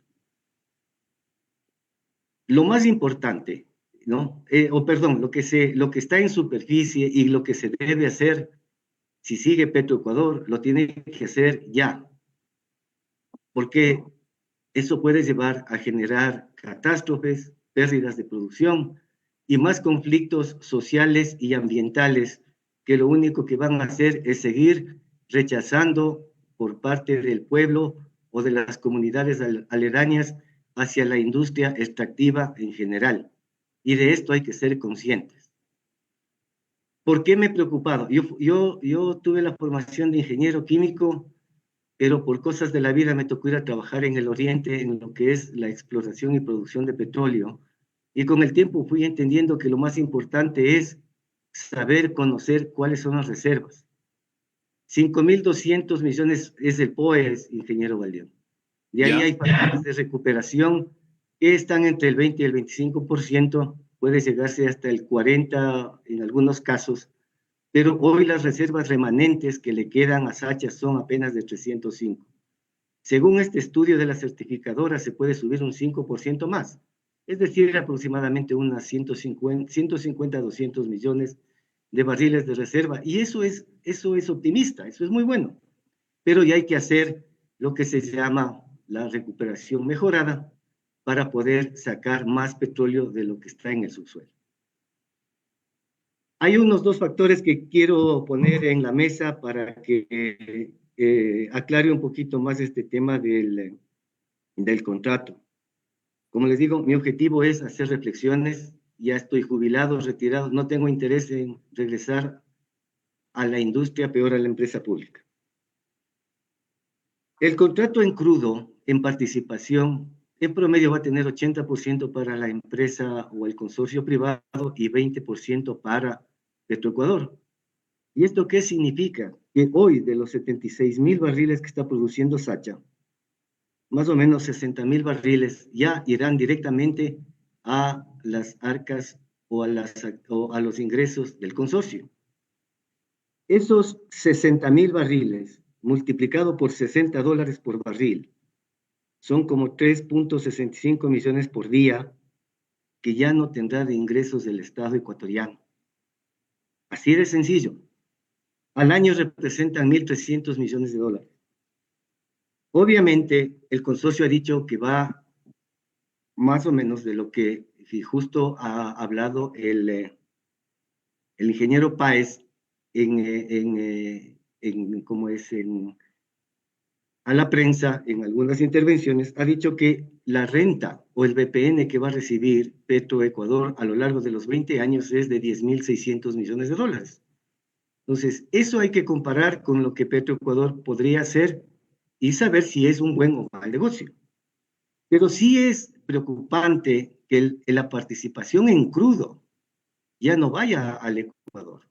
Lo más importante, ¿no? Lo que está en superficie y lo que se debe hacer, si sigue Petroecuador, lo tiene que hacer ya, porque eso puede llevar a generar catástrofes, pérdidas de producción y más conflictos sociales y ambientales que lo único que van a hacer es seguir rechazando por parte del pueblo o de las comunidades aledañas hacia la industria extractiva en general. Y de esto hay que ser conscientes. ¿Por qué me he preocupado? Yo tuve la formación de ingeniero químico, pero por cosas de la vida me tocó ir a trabajar en el oriente, en lo que es la exploración y producción de petróleo. Y con el tiempo fui entendiendo que lo más importante es saber conocer cuáles son las reservas. 5.200 millones es el POES, ingeniero Valdión. De ahí hay factores de recuperación que están entre el 20 y el 25%, puede llegarse hasta el 40% en algunos casos, pero hoy las reservas remanentes que le quedan a Sacha son apenas de 305. Según este estudio de la certificadora, se puede subir un 5% más, es decir, aproximadamente unas 150 a 200 millones de barriles de reserva, y eso es optimista, eso es muy bueno, pero ya hay que hacer lo que se llama la recuperación mejorada para poder sacar más petróleo de lo que está en el subsuelo. Hay unos dos factores que quiero poner en la mesa para que aclare un poquito más este tema del contrato. Como les digo, mi objetivo es hacer reflexiones. Ya estoy jubilado, retirado, no tengo interés en regresar a la industria, peor a la empresa pública. El contrato en crudo, en participación, en promedio va a tener 80% para la empresa o el consorcio privado y 20% para Petroecuador. ¿Y esto qué significa? Que hoy, de los 76.000 barriles que está produciendo Sacha, más o menos 60.000 barriles ya irán directamente a las arcas o a los ingresos del consorcio. Esos 60.000 barriles, multiplicado por $60 por barril, son como 3.65 millones por día que ya no tendrá de ingresos del Estado ecuatoriano. Así de sencillo. Al año representan 1.300 millones de dólares. Obviamente, el consorcio ha dicho que va más o menos de lo que justo ha hablado el ingeniero Páez a la prensa en algunas intervenciones, ha dicho que la renta o el BPN que va a recibir Petroecuador a lo largo de los 20 años es de 10.600 millones de dólares. Entonces, eso hay que comparar con lo que Petroecuador podría hacer y saber si es un buen o mal negocio. Pero sí es preocupante que la participación en crudo ya no vaya al Ecuador,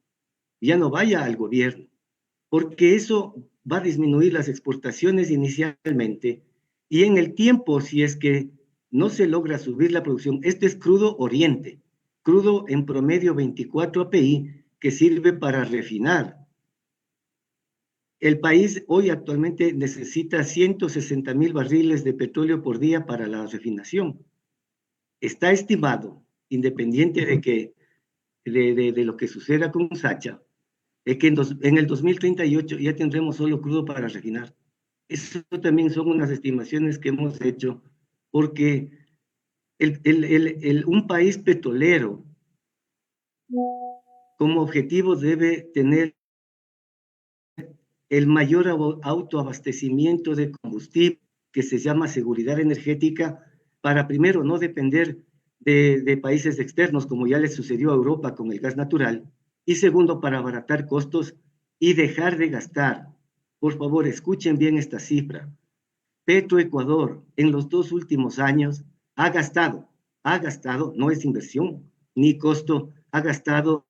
ya no vaya al gobierno, porque eso va a disminuir las exportaciones inicialmente y en el tiempo, si es que no se logra subir la producción, esto es crudo oriente, crudo en promedio 24 API que sirve para refinar. El país hoy actualmente necesita 160.000 barriles de petróleo por día para la refinación. Está estimado, independiente de lo que suceda con Sacha, que en el 2038 ya tendremos solo crudo para refinar. Eso también son unas estimaciones que hemos hecho, porque un país petrolero como objetivo debe tener el mayor autoabastecimiento de combustible, que se llama seguridad energética, para primero no depender de países externos, como ya le sucedió a Europa con el gas natural, y segundo, para abaratar costos y dejar de gastar. Por favor, escuchen bien esta cifra. Petroecuador, en los 2 últimos años, ha gastado, no es inversión ni costo, ha gastado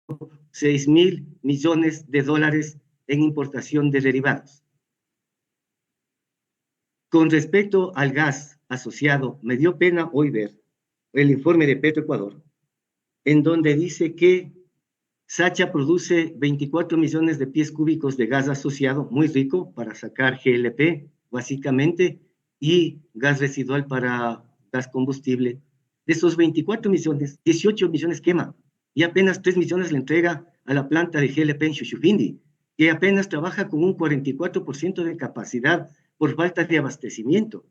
6.000 millones de dólares en importación de derivados. Con respecto al gas asociado, me dio pena hoy ver el informe de Petroecuador, en donde dice que Sacha produce 24 millones de pies cúbicos de gas asociado, muy rico, para sacar GLP, básicamente, y gas residual para gas combustible. De esos 24 millones, 18 millones quema, y apenas 3 millones le entrega a la planta de GLP en Shushufindi, que apenas trabaja con un 44% de capacidad por falta de abastecimiento.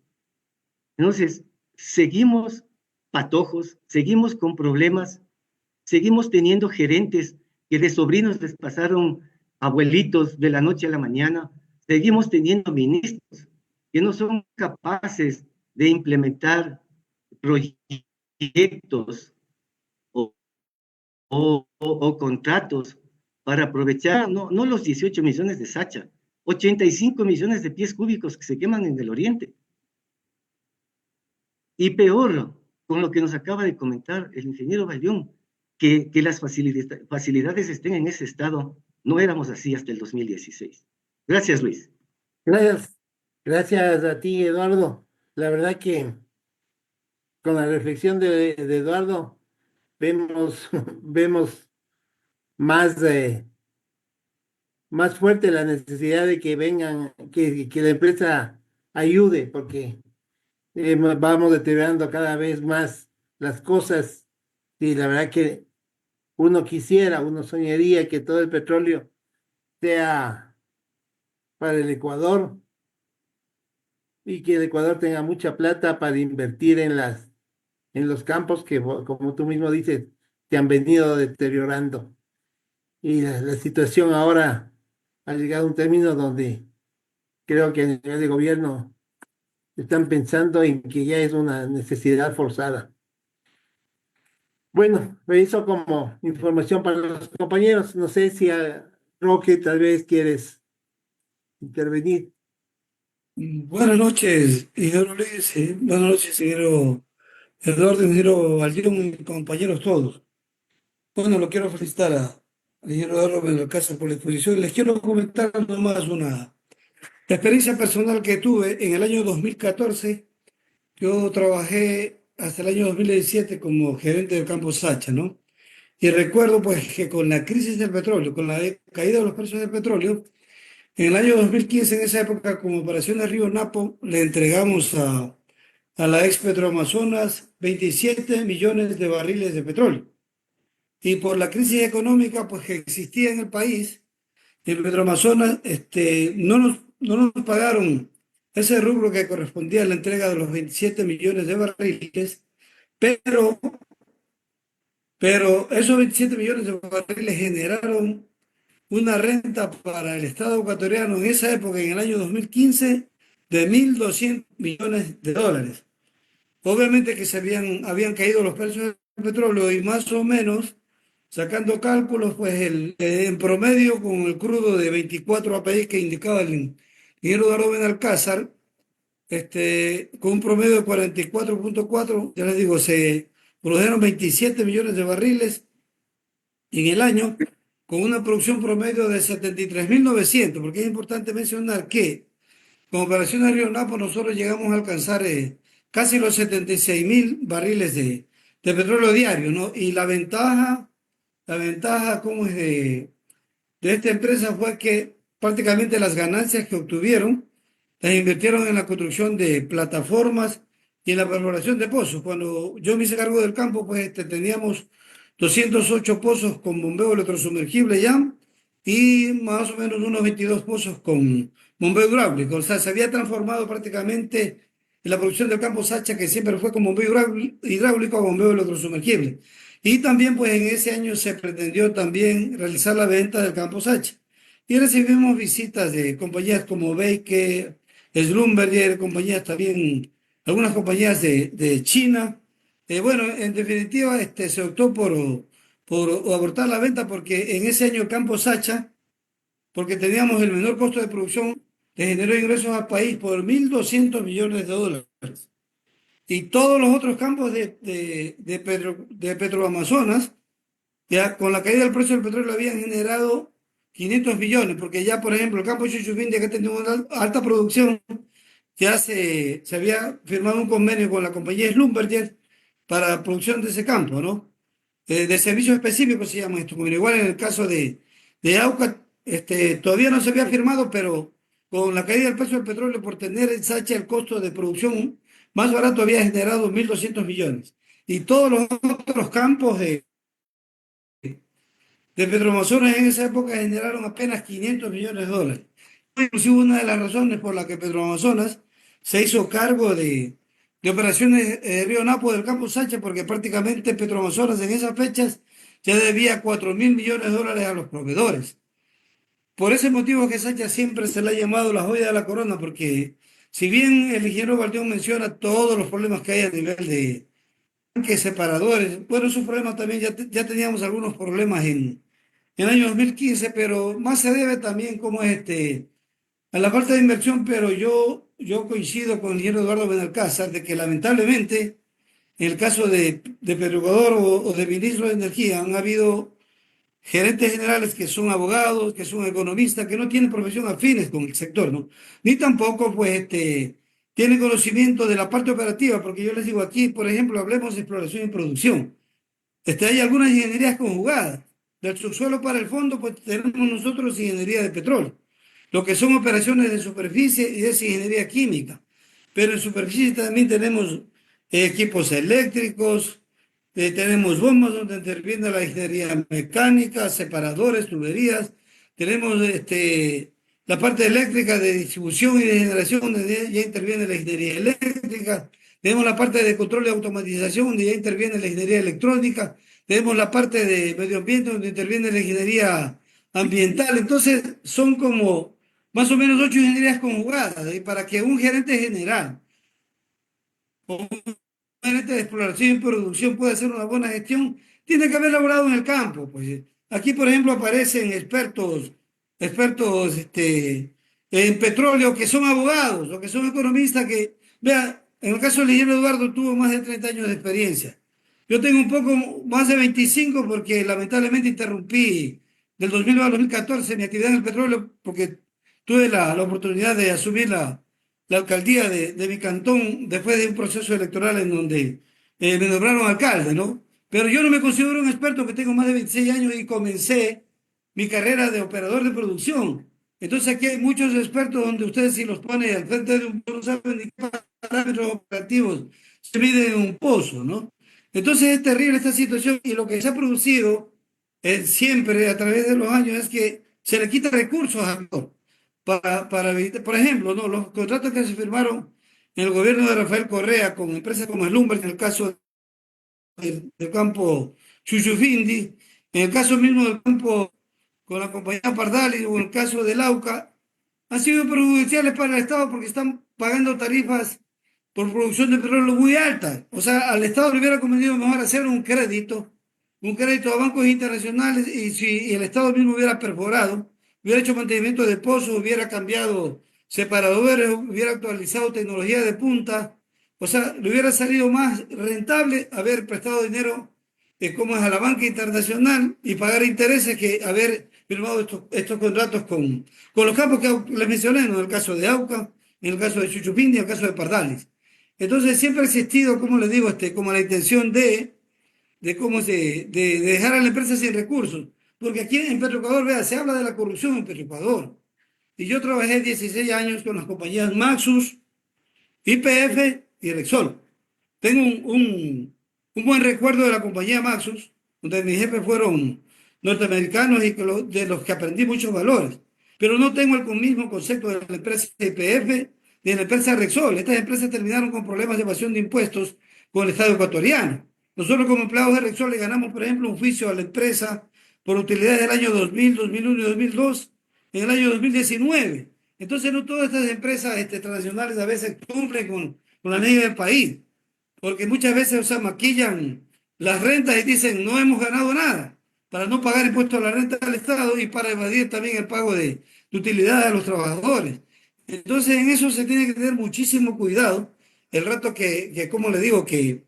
Entonces, seguimos patojos, seguimos con problemas, seguimos teniendo gerentes que de sobrinos les pasaron abuelitos de la noche a la mañana, seguimos teniendo ministros que no son capaces de implementar proyectos o contratos para aprovechar no los 18 millones de Sacha, 85 millones de pies cúbicos que se queman en el oriente. Y peor, con lo que nos acaba de comentar el ingeniero Bayón, que las facilidades estén en ese estado. No éramos así hasta el 2016. Gracias, Luis. Gracias a ti, Eduardo. La verdad que con la reflexión de Eduardo vemos, vemos más, más fuerte la necesidad de que vengan, que la empresa ayude, porque vamos deteriorando cada vez más las cosas y la verdad que uno soñaría que todo el petróleo sea para el Ecuador y que el Ecuador tenga mucha plata para invertir en los campos que, como tú mismo dices, se han venido deteriorando. Y la situación ahora ha llegado a un término donde creo que a nivel de gobierno están pensando en que ya es una necesidad forzada. Bueno, eso como información para los compañeros. No sé si Roque tal vez quieres intervenir. Buenas noches, ingeniero Luis, buenas noches, ingeniero Eduardo, ingeniero Valdión y compañeros todos. Bueno, lo quiero felicitar al ingeniero Eduardo Benalcázar por la exposición. Les quiero comentar nomás una experiencia personal que tuve en el año 2014. Yo trabajé hasta el año 2017 como gerente del campo Sacha, ¿no? Y recuerdo pues que con la crisis del petróleo, con la caída de los precios del petróleo, en el año 2015, en esa época, como Operaciones Río Napo, le entregamos a la ex Petroamazonas 27 millones de barriles de petróleo. Y por la crisis económica pues, que existía en el país, en Petroamazonas no nos pagaron ese rubro que correspondía a la entrega de los 27 millones de barriles, pero, pero esos 27 millones de barriles generaron una renta para el Estado ecuatoriano en esa época, en el año 2015, de 1.200 millones de dólares. Obviamente que habían caído los precios del petróleo y más o menos, sacando cálculos, pues en promedio con el crudo de 24 API que indicaba el ingeniero Eduardo Benalcázar, con un promedio de 44.4, ya les digo, se produjeron 27 millones de barriles en el año, con una producción promedio de 73.900, porque es importante mencionar que con Operaciones Río Napo nosotros llegamos a alcanzar casi los 76.000 barriles de petróleo diario, ¿no? Y la ventaja ¿cómo es de esta empresa fue que prácticamente las ganancias que obtuvieron las invirtieron en la construcción de plataformas y en la perforación de pozos. Cuando yo me hice cargo del campo, pues teníamos 208 pozos con bombeo electrosumergible ya y más o menos unos 22 pozos con bombeo hidráulico. O sea, se había transformado prácticamente en la producción del campo Sacha, que siempre fue con bombeo hidráulico a bombeo electrosumergible. Y también, pues en ese año se pretendió también realizar la venta del campo Sacha. Y recibimos visitas de compañías como Baker, Schlumberger, compañías también, algunas compañías de China. Bueno, en definitiva, se optó por abortar la venta porque en ese año el campo Sacha, porque teníamos el menor costo de producción, le generó ingresos al país por 1.200 millones de dólares. Y todos los otros campos de Petroamazonas, ya con la caída del precio del petróleo habían generado 500 millones, porque ya, por ejemplo, el campo Chuchupindi, que ha tenido una alta producción, ya se había firmado un convenio con la compañía Schlumberger para la producción de ese campo, ¿no? De servicios específicos se llama esto. Como igual en el caso de Auca, todavía no se había firmado, pero con la caída del precio del petróleo por tener en Sacha el costo de producción más barato había generado 1.200 millones. Y todos los otros campos de Petroamazonas en esa época generaron apenas 500 millones de dólares. Inclusive una de las razones por la que Petroamazonas se hizo cargo de operaciones Río Napo del campo Sánchez, porque prácticamente Petroamazonas en esas fechas ya debía 4.000 millones de dólares a los proveedores. Por ese motivo que Sánchez siempre se le ha llamado la joya de la corona, porque si bien el ingeniero Valdeón menciona todos los problemas que hay a nivel de tanques separadores, bueno, esos problemas también ya teníamos algunos problemas en el año 2015, pero más se debe también como a la falta de inversión, pero yo coincido con el ingeniero Eduardo Benalcázar de que lamentablemente en el caso de Petroecuador o de ministro de Energía han habido gerentes generales que son abogados, que son economistas, que no tienen profesión afines con el sector, ¿no? Ni tampoco pues tienen conocimiento de la parte operativa, porque yo les digo aquí, por ejemplo, hablemos de exploración y producción. Hay algunas ingenierías conjugadas. Del subsuelo para el fondo, pues tenemos nosotros ingeniería de petróleo. Lo que son operaciones de superficie y es ingeniería química. Pero en superficie también tenemos equipos eléctricos, tenemos bombas donde interviene la ingeniería mecánica, separadores, tuberías. Tenemos la parte eléctrica de distribución y de generación donde ya interviene la ingeniería eléctrica. Tenemos la parte de control y automatización donde ya interviene la ingeniería electrónica. Tenemos la parte de medio ambiente donde interviene la ingeniería ambiental. Entonces, son como más o menos 8 ingenierías conjugadas. Y para que un gerente general o un gerente de exploración y producción pueda hacer una buena gestión, tiene que haber laborado en el campo. Pues aquí, por ejemplo, aparecen expertos en petróleo que son abogados o que son economistas que, vea, en el caso del ingeniero Eduardo tuvo más de 30 años de experiencia. Yo tengo un poco más de 25 porque lamentablemente interrumpí del 2009 al 2014 mi actividad en el petróleo porque tuve la oportunidad de asumir la alcaldía de mi cantón después de un proceso electoral en donde me nombraron alcalde, ¿no? Pero yo no me considero un experto que tengo más de 26 años y comencé mi carrera de operador de producción. Entonces aquí hay muchos expertos donde ustedes si los pone al frente de un no saben ni qué parámetros operativos se miden en un pozo, ¿no? Entonces es terrible esta situación y lo que se ha producido siempre a través de los años es que se le quita recursos a para evitar, por ejemplo, ¿no? Los contratos que se firmaron en el gobierno de Rafael Correa con empresas como Schlumberger, en el caso del campo Chuchufindi, en el caso mismo del campo con la compañía Pardali o en el caso del AUCA, han sido perjudiciales para el Estado porque están pagando tarifas por producción de petróleo muy altas. O sea, al Estado le hubiera convenido mejor hacer un crédito a bancos internacionales y si el Estado mismo hubiera perforado, hubiera hecho mantenimiento de pozos, hubiera cambiado separadores, hubiera actualizado tecnología de punta, o sea, le hubiera salido más rentable haber prestado dinero como es a la banca internacional y pagar intereses que haber firmado estos contratos con los campos que les mencioné, ¿no? En el caso de Auca, en el caso de Chuchupindi, en el caso de Pardales. Entonces siempre ha existido, como les digo, como la intención de dejar a la empresa sin recursos. Porque aquí en Petroecuador, vea, se habla de la corrupción en Petroecuador. Y yo trabajé 16 años con las compañías Maxus, YPF y Rexol. Tengo un buen recuerdo de la compañía Maxus, donde mis jefes fueron norteamericanos y de los que aprendí muchos valores. Pero no tengo el mismo concepto de la empresa YPF ni de la empresa Rexol. Estas empresas terminaron con problemas de evasión de impuestos con el Estado ecuatoriano. Nosotros como empleados de Rexol le ganamos, por ejemplo, un juicio a la empresa por utilidades del año 2000, 2001 y 2002 en el año 2019. Entonces, no todas estas empresas transnacionales a veces cumplen con la ley del país, porque muchas veces, o sea, maquillan las rentas y dicen no hemos ganado nada, para no pagar impuestos a la renta del Estado y para evadir también el pago de utilidades a los trabajadores. Entonces, en eso se tiene que tener muchísimo cuidado el rato como le digo, que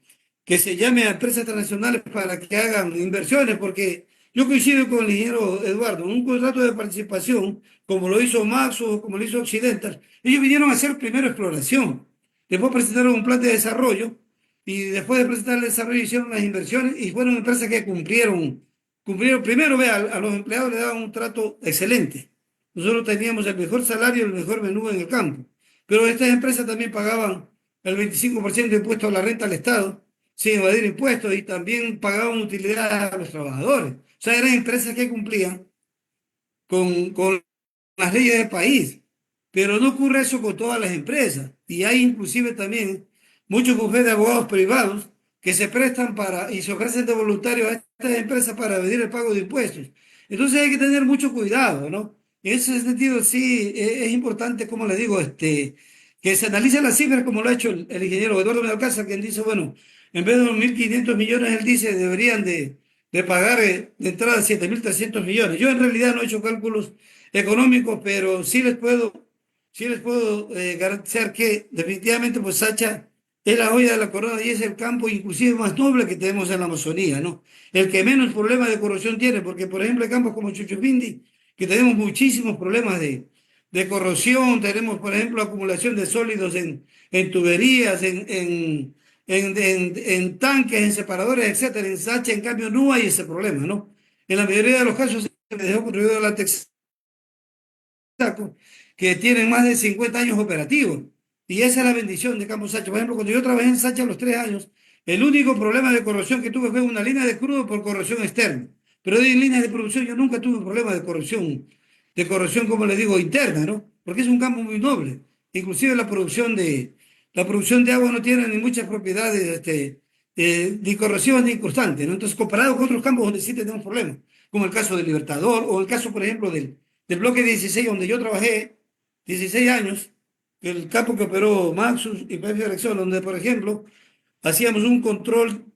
se llame a empresas transnacionales para que hagan inversiones, porque Yo coincido con el ingeniero Eduardo, un contrato de participación, como lo hizo Maxo, como lo hizo Occidental, ellos vinieron a hacer primero exploración, después presentaron un plan de desarrollo y después de presentar el desarrollo hicieron las inversiones y fueron empresas que cumplieron primero, vea, a los empleados le daban un trato excelente. Nosotros teníamos el mejor salario, el mejor menú en el campo, pero estas empresas también pagaban el 25% de impuesto a la renta al Estado, sin evadir impuestos, y también pagaban utilidades a los trabajadores. O sea, eran empresas que cumplían con las leyes del país. Pero no ocurre eso con todas las empresas. Y hay inclusive también muchos bufetes de abogados privados que se prestan para y se ofrecen de voluntarios a estas empresas para evadir el pago de impuestos. Entonces hay que tener mucho cuidado, ¿no? En ese sentido, sí, es importante, como le digo, que se analicen las cifras como lo ha hecho el ingeniero Eduardo Benalcázar, quien dice, bueno, en vez de los 1.500 millones, él dice, deberían de pagar de entrada 7.300 millones. Yo en realidad no he hecho cálculos económicos, pero sí les puedo garantizar que definitivamente pues Sacha es la joya de la corona y es el campo inclusive más noble que tenemos en la Amazonía, ¿no? El que menos problemas de corrosión tiene, porque por ejemplo hay campos como Chuchupindi, que tenemos muchísimos problemas de corrosión, tenemos por ejemplo acumulación de sólidos en tuberías, en tanques, en separadores, etcétera. En Sacha, en cambio, no hay ese problema, ¿no? En la mayoría de los casos se les dejó construido la Texaco, que tienen más de 50 años operativos. Y esa es la bendición de Campo Sacha. Por ejemplo, cuando yo trabajé en Sacha a los 3 años, el único problema de corrosión que tuve fue una línea de crudo por corrosión externa. Pero en líneas de producción yo nunca tuve problema de corrosión, como le digo, interna, ¿no? Porque es un campo muy noble. Inclusive la producción de agua no tiene ni muchas propiedades ni corrosivas ni incrustantes, ¿no? Entonces, comparado con otros campos donde sí tenemos problemas, como el caso del Libertador o el caso, por ejemplo, del bloque 16, donde yo trabajé 16 años, el campo que operó Maxus y PF Rexol, donde, por ejemplo, hacíamos un control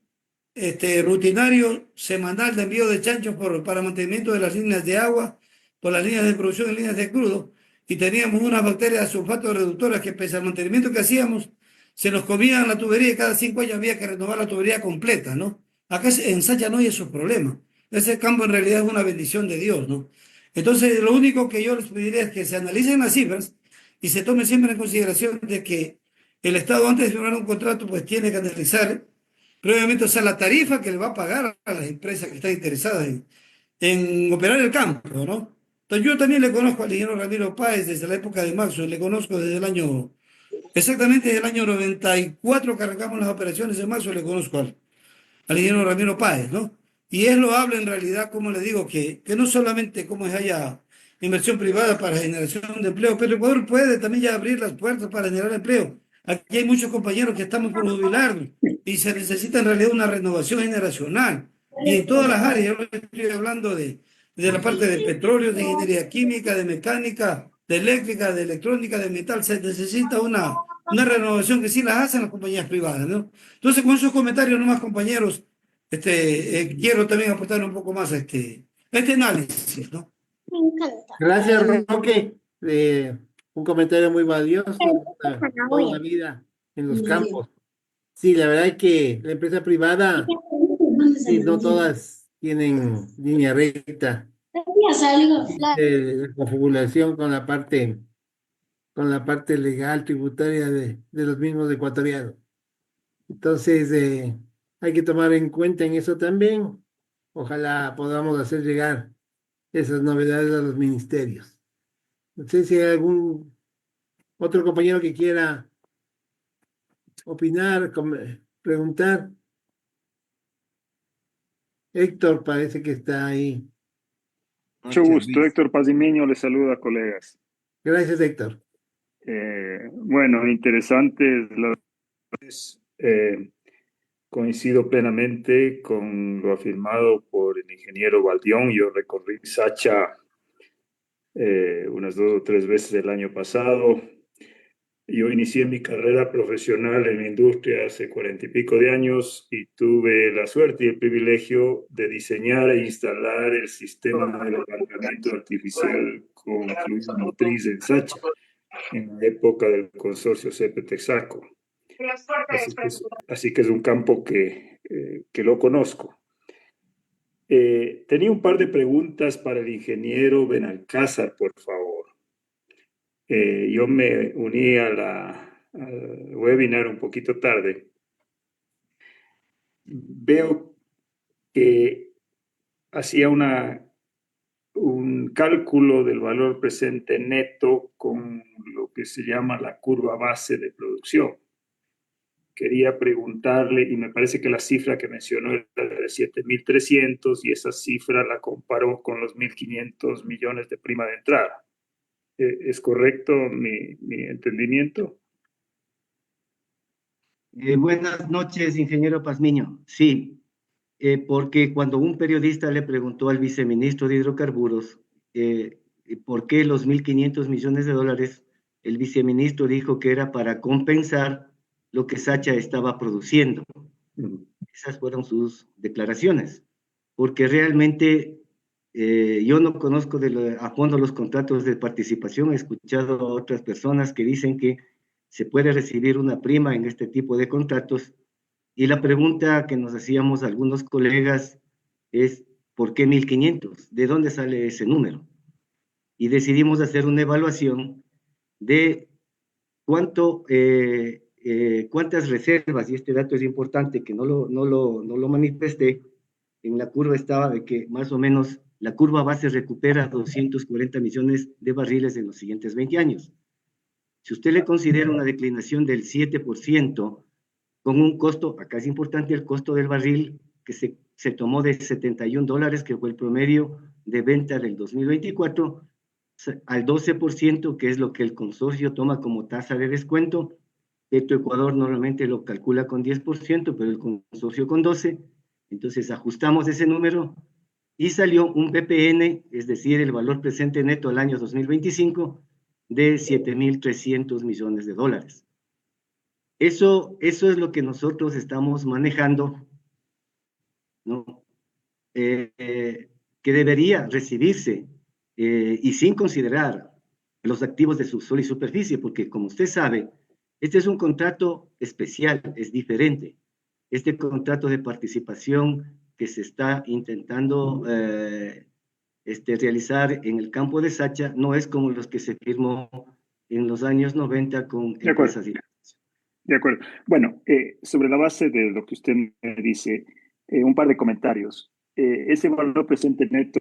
rutinario semanal de envío de chanchos para mantenimiento de las líneas de agua, por las líneas de producción y líneas de crudo, y teníamos unas bacterias sulfato reductoras que, pese al mantenimiento que hacíamos, se nos comían la tubería y cada 5 años había que renovar la tubería completa, ¿no? Acá en Sacha no hay esos problemas. Ese campo en realidad es una bendición de Dios, ¿no? Entonces, lo único que yo les pediría es que se analicen las cifras y se tome siempre en consideración de que el Estado, antes de firmar un contrato, pues tiene que analizar previamente, o sea, la tarifa que le va a pagar a las empresas que están interesadas en operar el campo, ¿no? Entonces, yo también le conozco al ingeniero Ramiro Páez desde la época de marzo, le conozco exactamente desde el año 94 que arrancamos las operaciones de marzo, le conozco al ingeniero Ramiro Páez, ¿no? Y es loable en realidad, como le digo, que no solamente como es haya inversión privada para generación de empleo, pero Ecuador puede también ya abrir las puertas para generar empleo. Aquí hay muchos compañeros que estamos por jubilarnos y se necesita en realidad una renovación generacional. Y en todas las áreas, yo estoy hablando de la parte de petróleo, de ingeniería química, de mecánica, de eléctrica, de electrónica, de metal. Se necesita una renovación que sí las hacen las compañías privadas, ¿no? Entonces, con esos comentarios nomás, compañeros, quiero también aportar un poco más a este análisis, ¿no? Me encanta. Gracias, Roque. Un comentario muy valioso. Toda la vida en los campos. Sí, la verdad es que la empresa privada, sí, no todas tienen línea recta de configuración con la parte legal, tributaria de los mismos ecuatorianos. Entonces, hay que tomar en cuenta en eso también. Ojalá podamos hacer llegar esas novedades a los ministerios. No sé si hay algún otro compañero que quiera opinar, preguntar. Héctor parece que está ahí. Mucho gusto, Héctor Pazimiño les saluda, colegas. Gracias, Héctor. Bueno, interesantes las... coincido plenamente con lo afirmado por el ingeniero Baldión. Yo recorrí Sacha unas 2 o 3 veces el año pasado. Yo inicié mi carrera profesional en la industria hace 40 y pico de años y tuve la suerte y el privilegio de diseñar e instalar el sistema de levantamiento artificial con fluido motriz en Sacha en la época del consorcio CP-Texaco. Así que es un campo que lo conozco. Tenía un par de preguntas para el ingeniero Benalcázar, por favor. Yo me uní al webinar un poquito tarde. Veo que hacía un cálculo del valor presente neto con lo que se llama la curva base de producción. Quería preguntarle, y me parece que la cifra que mencionó era de 7.300 y esa cifra la comparó con los 1.500 millones de prima de entrada. ¿Es correcto mi entendimiento? Buenas noches, ingeniero Pazmiño. Sí, porque cuando un periodista le preguntó al viceministro de Hidrocarburos por qué los 1.500 millones de dólares, el viceministro dijo que era para compensar lo que Sacha estaba produciendo. Esas fueron sus declaraciones, porque realmente yo no conozco a fondo los contratos de participación. He escuchado a otras personas que dicen que se puede recibir una prima en este tipo de contratos, y la pregunta que nos hacíamos algunos colegas es, ¿por qué 1.500? ¿De dónde sale ese número? Y decidimos hacer una evaluación de cuántas reservas, y este dato es importante, que no lo manifesté. En la curva estaba de que más o menos la curva base recupera 240 millones de barriles en los siguientes 20 años. Si usted le considera una declinación del 7%, con un costo, acá es importante el costo del barril, que se tomó de $71, que fue el promedio de venta del 2024, al 12%, que es lo que el consorcio toma como tasa de descuento. Petroecuador normalmente lo calcula con 10%, pero el consorcio con 12%. Entonces ajustamos ese número y salió un PPN, es decir, el valor presente neto al año 2025, de 7.300 millones de dólares. Eso es lo que nosotros estamos manejando, ¿no? Que debería recibirse y sin considerar los activos de subsuelo y superficie, porque como usted sabe, este es un contrato especial, es diferente. Este contrato de participación que se está intentando realizar en el campo de Sacha no es como los que se firmó en los años 90 con empresas directas. De acuerdo. Bueno, sobre la base de lo que usted me dice, un par de comentarios. Ese valor presente neto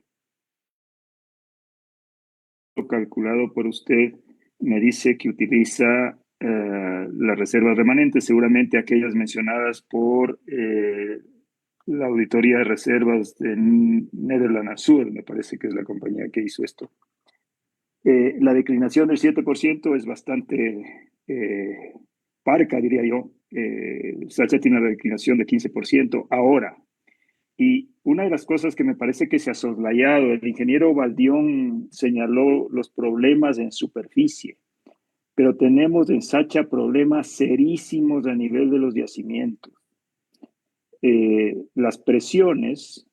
calculado por usted me dice que utiliza las reservas remanentes, seguramente aquellas mencionadas por la auditoría de reservas de Netherland Azur, me parece que es la compañía que hizo esto. La declinación del 7% es bastante parca, diría yo. Sacha tiene una declinación de 15% ahora. Y una de las cosas que me parece que se ha soslayado, el ingeniero Baldión señaló los problemas en superficie, pero tenemos en Sacha problemas serísimos a nivel de los yacimientos. Las presiones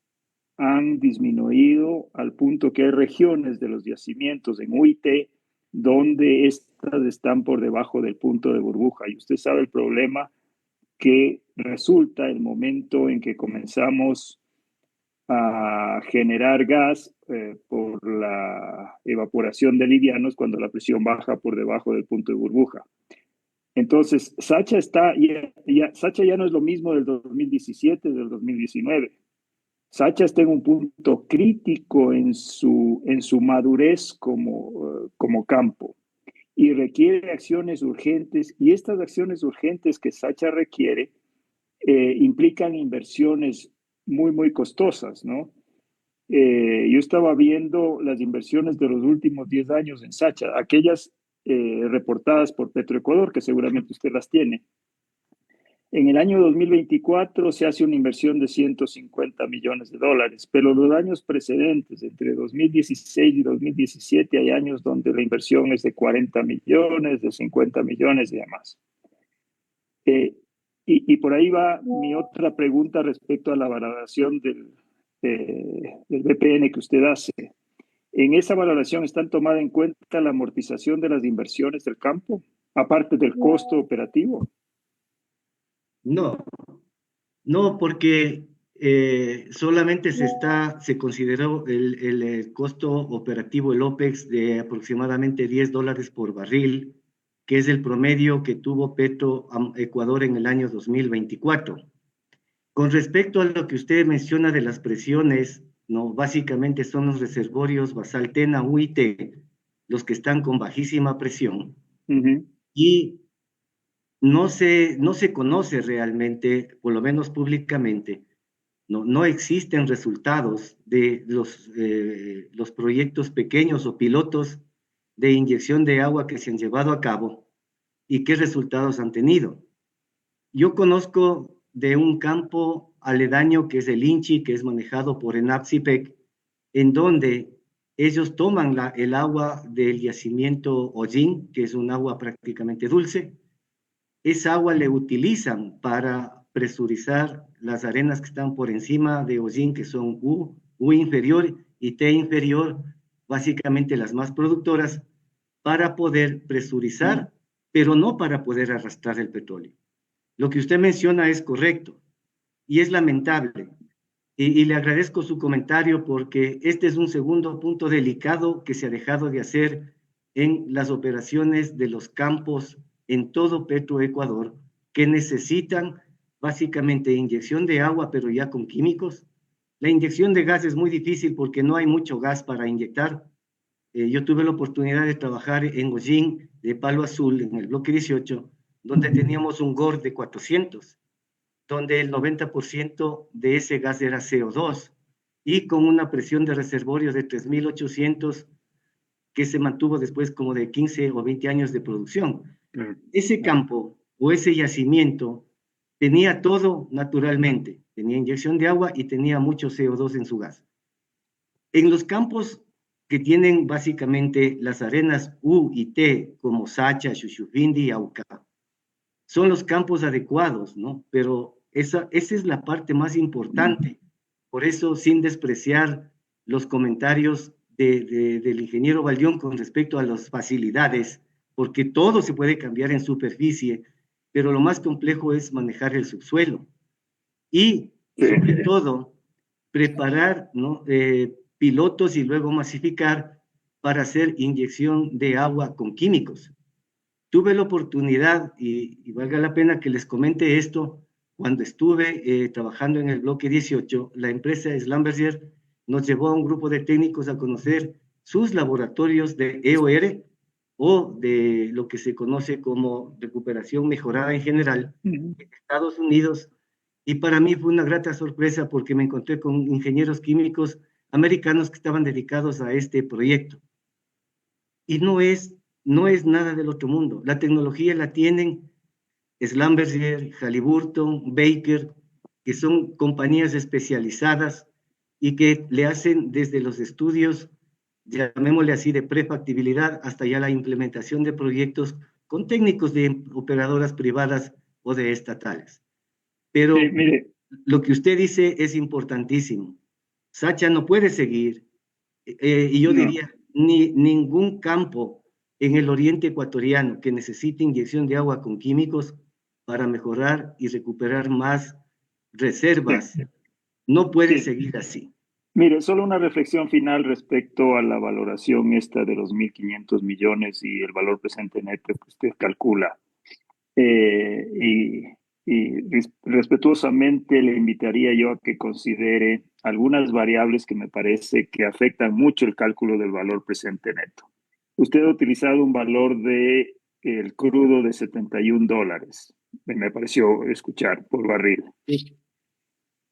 han disminuido al punto que hay regiones de los yacimientos en UIT donde estas están por debajo del punto de burbuja. Y usted sabe el problema que resulta el momento en que comenzamos a generar gas por la evaporación de livianos cuando la presión baja por debajo del punto de burbuja. Entonces, Sacha ya no es lo mismo del 2017, del 2019. Sacha está en un punto crítico en su madurez como campo y requiere acciones urgentes, y estas acciones urgentes que Sacha requiere implican inversiones muy, muy costosas, ¿no? Yo estaba viendo las inversiones de los últimos 10 años en Sacha, aquellas reportadas por Petroecuador, que seguramente usted las tiene. En el año 2024 se hace una inversión de 150 millones de dólares, pero los años precedentes, entre 2016 y 2017, hay años donde la inversión es de 40 millones, de 50 millones y demás. Y por ahí va mi otra pregunta respecto a la valoración del BPN que usted hace. ¿En esa valoración están tomada en cuenta la amortización de las inversiones del campo, aparte del costo operativo? No, porque solamente se consideró el costo operativo, el OPEX, de aproximadamente $10 por barril, que es el promedio que tuvo Ecuador en el año 2024. Con respecto a lo que usted menciona de las presiones, ¿no? Básicamente son los reservorios Basaltena, UIT, los que están con bajísima presión, y no se conoce realmente, por lo menos públicamente, no existen resultados de los proyectos pequeños o pilotos de inyección de agua que se han llevado a cabo y qué resultados han tenido. Yo conozco de un campo aledaño que es el INCHI, que es manejado por ENAPSIPEC, en donde ellos toman el agua del yacimiento Hollín, que es un agua prácticamente dulce. Esa agua le utilizan para presurizar las arenas que están por encima de Hollín, que son U inferior y T inferior, básicamente las más productoras, para poder presurizar, pero no para poder arrastrar el petróleo. Lo que usted menciona es correcto y es lamentable. Y le agradezco su comentario porque este es un segundo punto delicado que se ha dejado de hacer en las operaciones de los campos en todo Petroecuador, que necesitan básicamente inyección de agua, pero ya con químicos. La inyección de gas es muy difícil porque no hay mucho gas para inyectar. Yo tuve la oportunidad de trabajar en Hollín, de Palo Azul, en el bloque 18, donde teníamos un GOR de 400, donde el 90% de ese gas era CO2, y con una presión de reservorio de 3.800, que se mantuvo después como de 15 o 20 años de producción. Ese campo o ese yacimiento tenía todo naturalmente, tenía inyección de agua y tenía mucho CO2 en su gas. En los campos que tienen básicamente las arenas U y T, como Sacha, Shushufindi y Auca, son los campos adecuados, ¿no? Pero esa es la parte más importante. Por eso, sin despreciar los comentarios del ingeniero Baldión con respecto a las facilidades, porque todo se puede cambiar en superficie, pero lo más complejo es manejar el subsuelo. Y, sobre todo, preparar, ¿no? Pilotos y luego masificar para hacer inyección de agua con químicos. Tuve la oportunidad, y valga la pena que les comente esto, cuando estuve trabajando en el bloque 18, la empresa Schlumberger nos llevó a un grupo de técnicos a conocer sus laboratorios de EOR, o de lo que se conoce como recuperación mejorada en general, en Estados Unidos, y para mí fue una grata sorpresa porque me encontré con ingenieros químicos americanos que estaban dedicados a este proyecto. Y no es nada del otro mundo. La tecnología la tienen Schlumberger, Halliburton, Baker, que son compañías especializadas y que le hacen desde los estudios, llamémosle así, de prefactibilidad hasta ya la implementación de proyectos con técnicos de operadoras privadas o de estatales. Pero sí, mire, lo que usted dice es importantísimo. Sacha no puede seguir, y yo diría, ningún campo en el oriente ecuatoriano que necesite inyección de agua con químicos para mejorar y recuperar más reservas, no puede seguir así. Mire, solo una reflexión final respecto a la valoración esta de los 1.500 millones y el valor presente neto que usted calcula. Y respetuosamente le invitaría yo a que considere algunas variables que me parece que afectan mucho el cálculo del valor presente neto. Usted ha utilizado un valor de el crudo de $71, me pareció escuchar, por barril. Sí.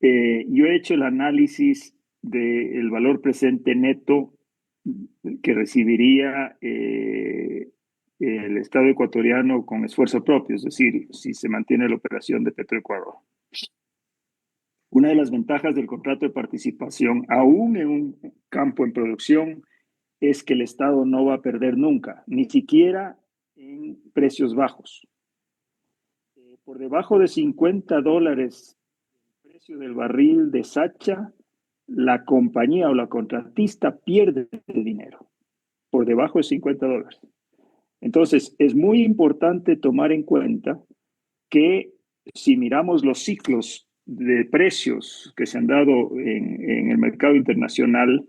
Yo he hecho el análisis del valor presente neto que recibiría el Estado ecuatoriano con esfuerzo propio, es decir, si se mantiene la operación de Petroecuador. Una de las ventajas del contrato de participación, aún en un campo en producción, es que el Estado no va a perder nunca, ni siquiera en precios bajos. Por debajo de $50 el precio del barril de Sacha, la compañía o la contratista pierde dinero, por debajo de $50. Entonces, es muy importante tomar en cuenta que si miramos los ciclos de precios que se han dado en el mercado internacional,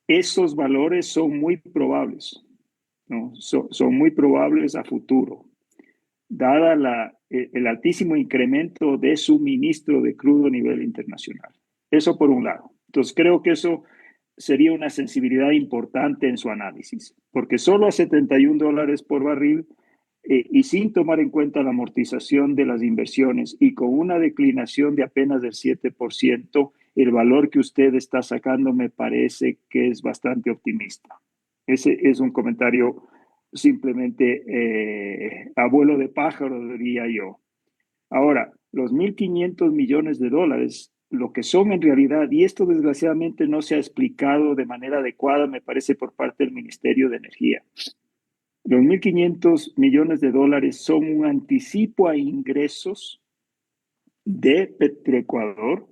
esos valores son muy probables, ¿no? Son muy probables a futuro, dada el altísimo incremento de suministro de crudo a nivel internacional. Eso por un lado. Entonces creo que eso sería una sensibilidad importante en su análisis, porque solo a $71 por barril y sin tomar en cuenta la amortización de las inversiones y con una declinación de apenas del 7%, el valor que usted está sacando me parece que es bastante optimista. Ese es un comentario simplemente abuelo de pájaro, diría yo. Ahora, los 1.500 millones de dólares, lo que son en realidad, y esto desgraciadamente no se ha explicado de manera adecuada, me parece, por parte del Ministerio de Energía. Los 1.500 millones de dólares son un anticipo a ingresos de Petroecuador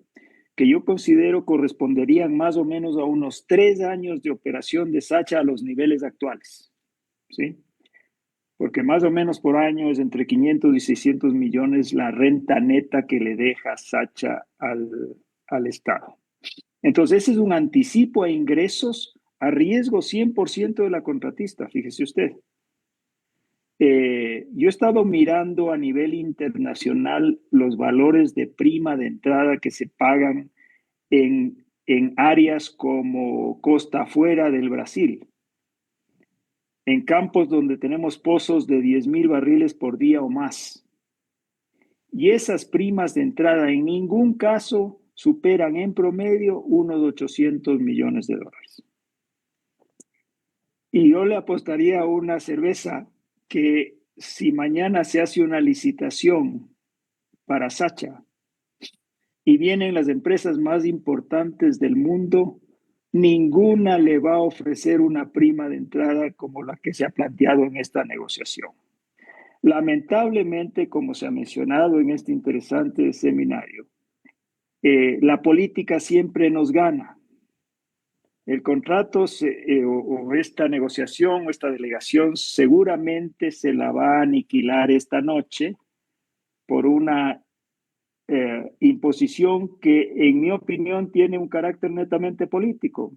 que yo considero corresponderían más o menos a unos 3 años de operación de Sacha a los niveles actuales, ¿sí? Porque más o menos por año es entre 500 y 600 millones la renta neta que le deja Sacha al Estado. Entonces, ese es un anticipo a ingresos a riesgo 100% de la contratista, fíjese usted. Yo he estado mirando a nivel internacional los valores de prima de entrada que se pagan en áreas como costa afuera del Brasil, en campos donde tenemos pozos de 10,000 barriles por día o más. Y esas primas de entrada en ningún caso superan en promedio unos 800 millones de dólares. Y yo le apostaría a una cerveza que si mañana se hace una licitación para Sacha y vienen las empresas más importantes del mundo, ninguna le va a ofrecer una prima de entrada como la que se ha planteado en esta negociación. Lamentablemente, como se ha mencionado en este interesante seminario, la política siempre nos gana. El contrato o esta negociación o esta delegación seguramente se la va a aniquilar esta noche por una imposición que, en mi opinión, tiene un carácter netamente político.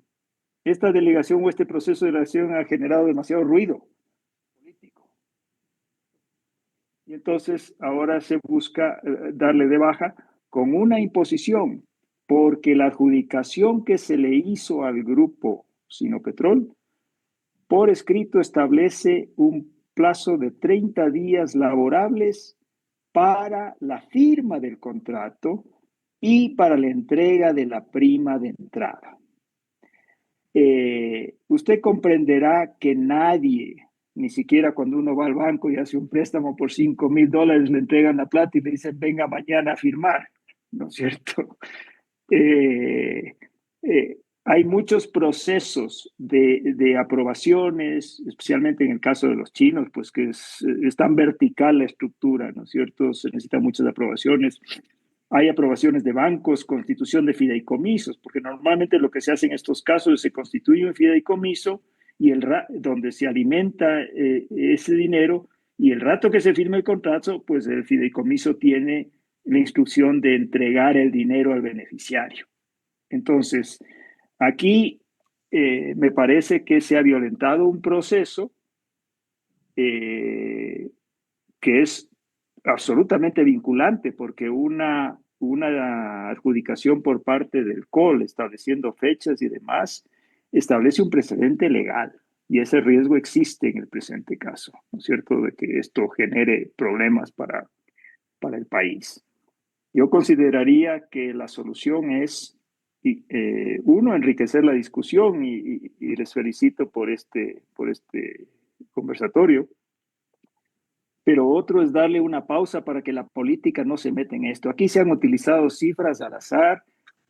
Esta delegación o este proceso de delegación ha generado demasiado ruido político. Y entonces ahora se busca darle de baja con una imposición, porque la adjudicación que se le hizo al grupo Sinopetrol por escrito establece un plazo de 30 días laborables para la firma del contrato y para la entrega de la prima de entrada. Usted comprenderá que nadie, ni siquiera cuando uno va al banco y hace un préstamo por $5,000, le entregan la plata y le dicen, venga mañana a firmar, ¿no es cierto? Hay muchos procesos de aprobaciones, especialmente en el caso de los chinos, pues que es tan vertical la estructura, ¿no es cierto? Se necesitan muchas aprobaciones. Hay aprobaciones de bancos, constitución de fideicomisos, porque normalmente lo que se hace en estos casos es se constituye un fideicomiso y donde se alimenta ese dinero, y el rato que se firme el contrato, pues el fideicomiso tiene la instrucción de entregar el dinero al beneficiario. Entonces, aquí me parece que se ha violentado un proceso que es absolutamente vinculante, porque una adjudicación por parte del COL estableciendo fechas y demás establece un precedente legal, y ese riesgo existe en el presente caso, ¿no es cierto?, de que esto genere problemas para el país. Yo consideraría que la solución es, uno, enriquecer la discusión y les felicito por este conversatorio, pero otro es darle una pausa para que la política no se meta en esto. Aquí se han utilizado cifras al azar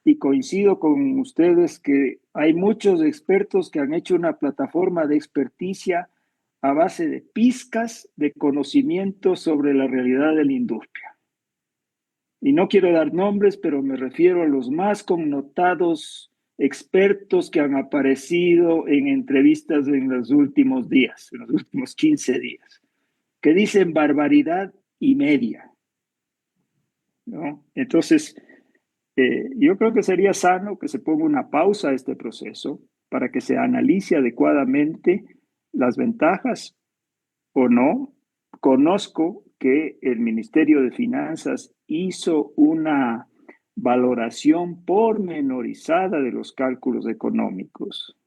y coincido con ustedes que hay muchos expertos que han hecho una plataforma de experticia a base de pizcas de conocimiento sobre la realidad de la industria. Y no quiero dar nombres, pero me refiero a los más connotados expertos que han aparecido en entrevistas en los últimos días, en los últimos 15 días, que dicen barbaridad y media. ¿no? Entonces, yo creo que sería sano que se ponga una pausa a este proceso para que se analice adecuadamente las ventajas o no. Conozco que el Ministerio de Finanzas hizo una valoración pormenorizada de los cálculos económicos.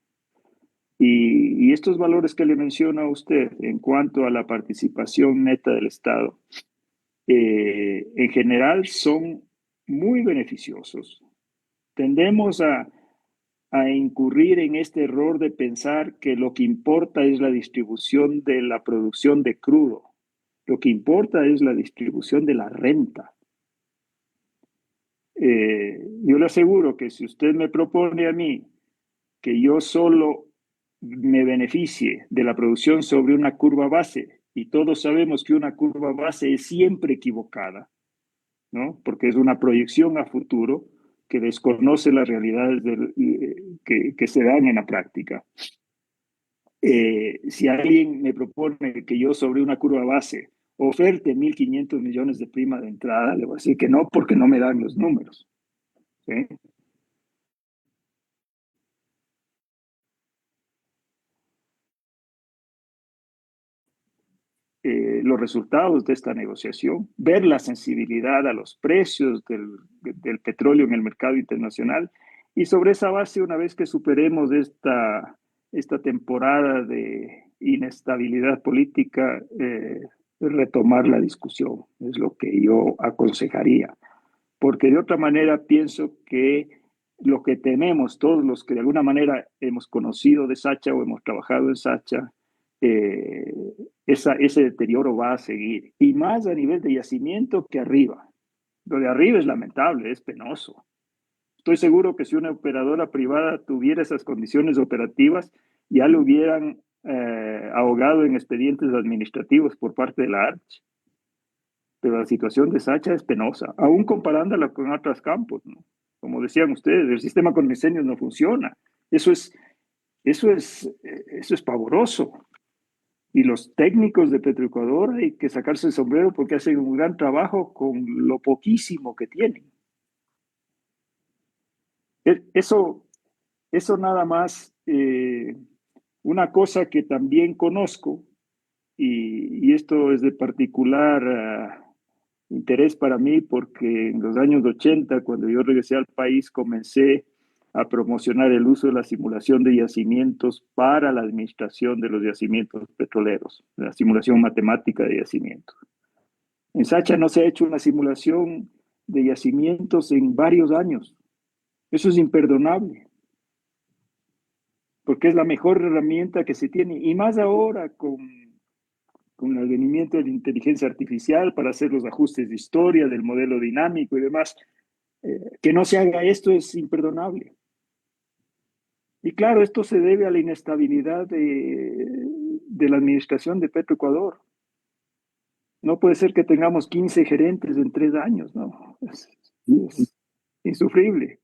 Y estos valores que le menciona a usted en cuanto a la participación neta del Estado, en general son muy beneficiosos. Tendemos a incurrir en este error de pensar que lo que importa es la distribución de la producción de crudo. Lo que importa es la distribución de la renta. Yo le aseguro que si usted me propone a mí que yo solo me beneficie de la producción sobre una curva base, y todos sabemos que una curva base es siempre equivocada, ¿no? Porque es una proyección a futuro que desconoce las realidades que se dan en la práctica. Si alguien me propone que yo sobre una curva base oferte 1.500 millones de prima de entrada, le voy a decir que no, porque no me dan los números, ¿sí? Los resultados de esta negociación, ver la sensibilidad a los precios del petróleo en el mercado internacional, y sobre esa base, una vez que superemos esta temporada de inestabilidad política, retomar la discusión, es lo que yo aconsejaría, porque de otra manera pienso que lo que tenemos, todos los que de alguna manera hemos conocido de Sacha o hemos trabajado en Sacha, eh, ese deterioro va a seguir, y más a nivel de yacimiento que arriba. Lo de arriba es lamentable, es penoso. Estoy seguro que si una operadora privada tuviera esas condiciones operativas, ya lo hubieran ahogado en expedientes administrativos por parte de la ARCH. Pero la situación de Sacha es penosa, aún comparándola con otros campos, ¿no? Como decían ustedes, el sistema con diseños no funciona. Eso es, eso es pavoroso. Y los técnicos de Petroecuador hay que sacarse el sombrero porque hacen un gran trabajo con lo poquísimo que tienen. Eso nada más, una cosa que también conozco, y esto es de particular interés para mí, porque en los años 80, cuando yo regresé al país, comencé a promocionar el uso de la simulación de yacimientos para la administración de los yacimientos petroleros, la simulación matemática de yacimientos. En Sacha no se ha hecho una simulación de yacimientos en varios años. Eso es imperdonable, porque es la mejor herramienta que se tiene, y más ahora con el advenimiento de la inteligencia artificial para hacer los ajustes de historia, del modelo dinámico y demás. Que no se haga esto es imperdonable. Y claro, esto se debe a la inestabilidad de la administración de Petroecuador. No puede ser que tengamos 15 gerentes en 3 años, ¿no? Es insufrible.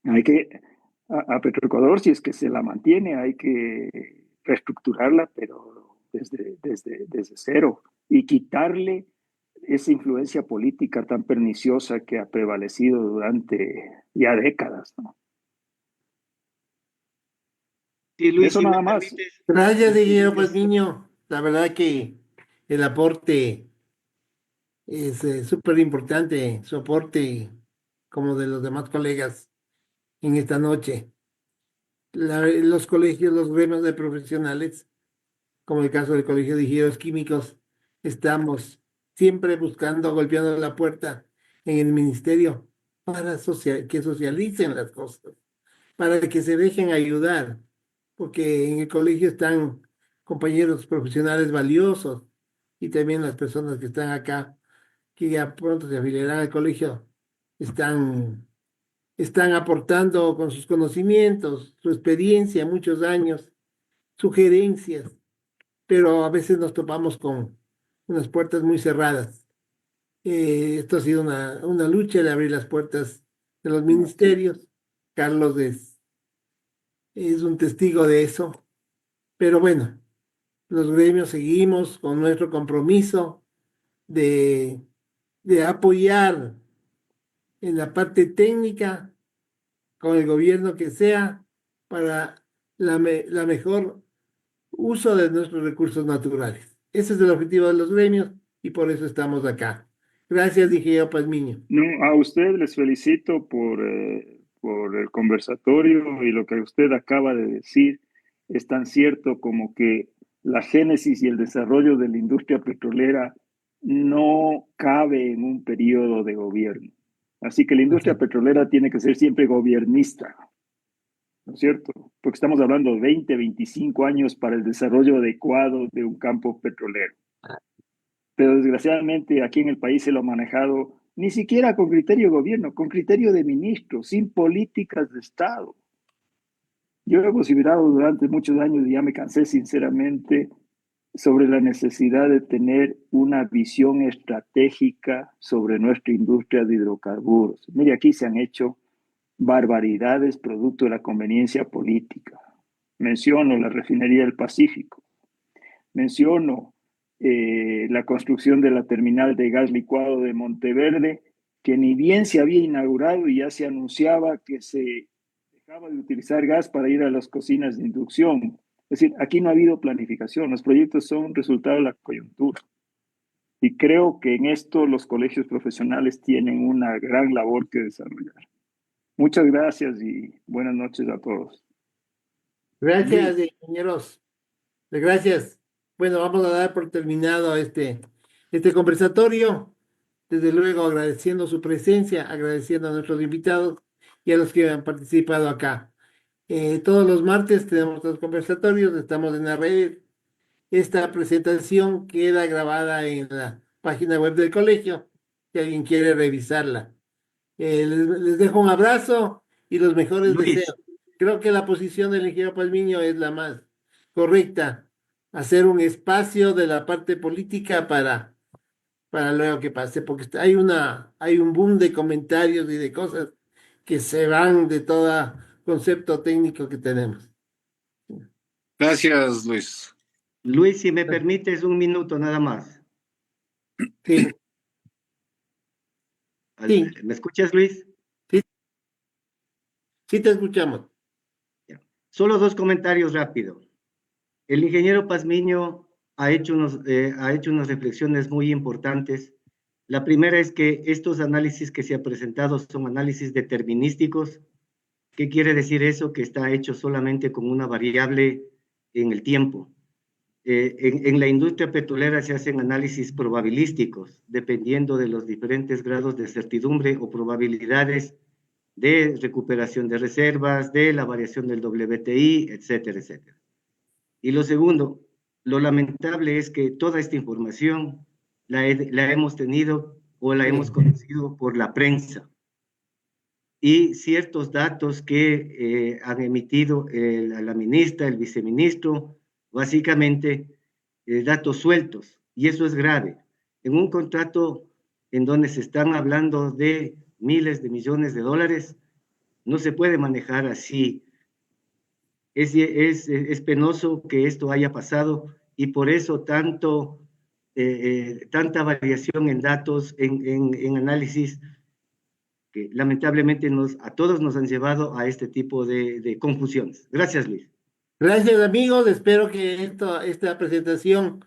Hay que, a Petroecuador, si es que se la mantiene, hay que reestructurarla, pero desde cero, y quitarle esa influencia política tan perniciosa que ha prevalecido durante ya décadas, ¿no? Sí, Luis, Eso si me nada más. permites, Gracias, Guillermo, pues es- niño. La verdad que el aporte es súper importante, su aporte como de los demás colegas en esta noche. Los colegios, los gremios de profesionales, como el caso del Colegio de Ingenieros Químicos, estamos siempre buscando, golpeando la puerta en el ministerio para que socialicen las cosas, para que se dejen ayudar, porque en el colegio están compañeros profesionales valiosos y también las personas que están acá, que ya pronto se afiliarán al colegio, están, están aportando con sus conocimientos, su experiencia, muchos años, sugerencias, pero a veces nos topamos con unas puertas muy cerradas. Esto ha sido una lucha de abrir las puertas de los ministerios. Carlos es un testigo de eso, pero bueno, los gremios seguimos con nuestro compromiso de, de apoyar en la parte técnica con el gobierno que sea para la mejor uso de nuestros recursos naturales. Ese es el objetivo de los gremios y por eso estamos acá. Gracias, ingeniero Pazmiño. No, a usted les felicito por el conversatorio y lo que usted acaba de decir es tan cierto como que la génesis y el desarrollo de la industria petrolera no cabe en un periodo de gobierno. Así que la industria petrolera tiene que ser siempre gobiernista, ¿no es cierto? Porque estamos hablando de 20, 25 años para el desarrollo adecuado de un campo petrolero. Pero desgraciadamente aquí en el país se lo ha manejado ni siquiera con criterio de gobierno, con criterio de ministro, sin políticas de Estado. Yo he considerado durante muchos años, y ya me cansé sinceramente, sobre la necesidad de tener una visión estratégica sobre nuestra industria de hidrocarburos. Mire, aquí se han hecho barbaridades producto de la conveniencia política. Menciono la refinería del Pacífico, menciono la construcción de la terminal de gas licuado de Monteverde, que ni bien se había inaugurado y ya se anunciaba que se dejaba de utilizar gas para ir a las cocinas de inducción. Es decir, aquí no ha habido planificación, los proyectos son resultado de la coyuntura. Y creo que en esto los colegios profesionales tienen una gran labor que desarrollar. Muchas gracias y buenas noches a todos. Gracias, ingenieros. Gracias. Bueno, vamos a dar por terminado este conversatorio. Desde luego agradeciendo su presencia, agradeciendo a nuestros invitados y a los que han participado acá. Todos los martes tenemos los conversatorios, estamos en la red. Esta presentación queda grabada en la página web del colegio, si alguien quiere revisarla. Les dejo un abrazo y los mejores Luis, deseos. Creo que la posición del ingeniero Palmiño es la más correcta, hacer un espacio de la parte política para luego que pase, porque hay un boom de comentarios y de cosas que se van de todo concepto técnico que tenemos. Gracias, Luis. Luis, si me permites un minuto nada más. Sí, sí, ¿Me escuchas, Luis? sí, sí te escuchamos. Solo dos comentarios rápido. El ingeniero Pazmiño ha hecho unas reflexiones muy importantes. La primera es que estos análisis que se han presentado son análisis determinísticos. ¿Qué quiere decir eso? Que está hecho solamente con una variable en el tiempo. En la industria petrolera se hacen análisis probabilísticos, dependiendo de los diferentes grados de certidumbre o probabilidades de recuperación de reservas, de la variación del WTI, etcétera, etcétera. Y lo segundo, lo lamentable es que toda esta información la hemos tenido o la hemos conocido por la prensa. Y ciertos datos que han emitido la ministra, el viceministro, básicamente datos sueltos, y eso es grave. En un contrato en donde se están hablando de miles de millones de dólares, no se puede manejar así. Es penoso que esto haya pasado y por eso tanta variación en datos, en análisis, que lamentablemente a todos nos han llevado a este tipo de confusiones. Gracias, Luis. Gracias, amigos. Espero que esta presentación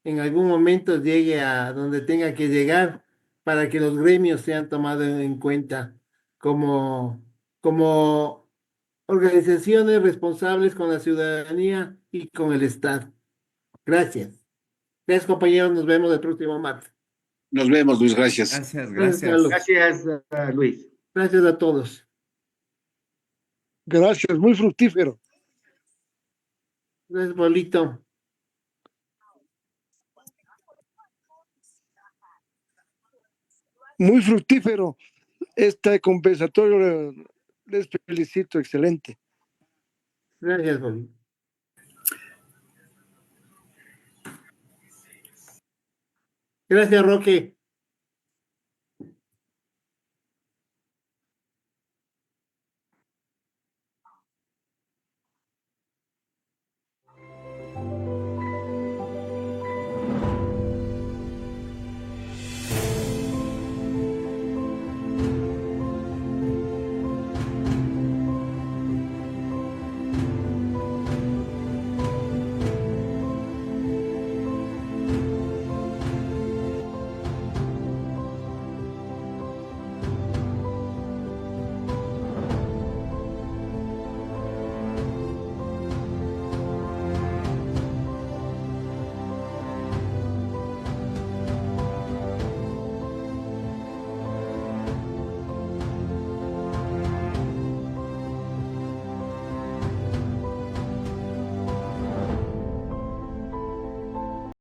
en algún momento llegue a donde tenga que llegar para que los gremios sean tomados en cuenta como, como organizaciones responsables con la ciudadanía y con el Estado. Gracias. Gracias, compañeros. Nos vemos el próximo martes. Nos vemos, Luis. Gracias. Gracias, Gracias, gracias. Carlos. Gracias, Luis. Gracias a todos. Gracias, muy fructífero. Gracias, Pablito. Muy fructífero este conversatorio. Les felicito, excelente. Gracias, Pablito. Gracias, Roque.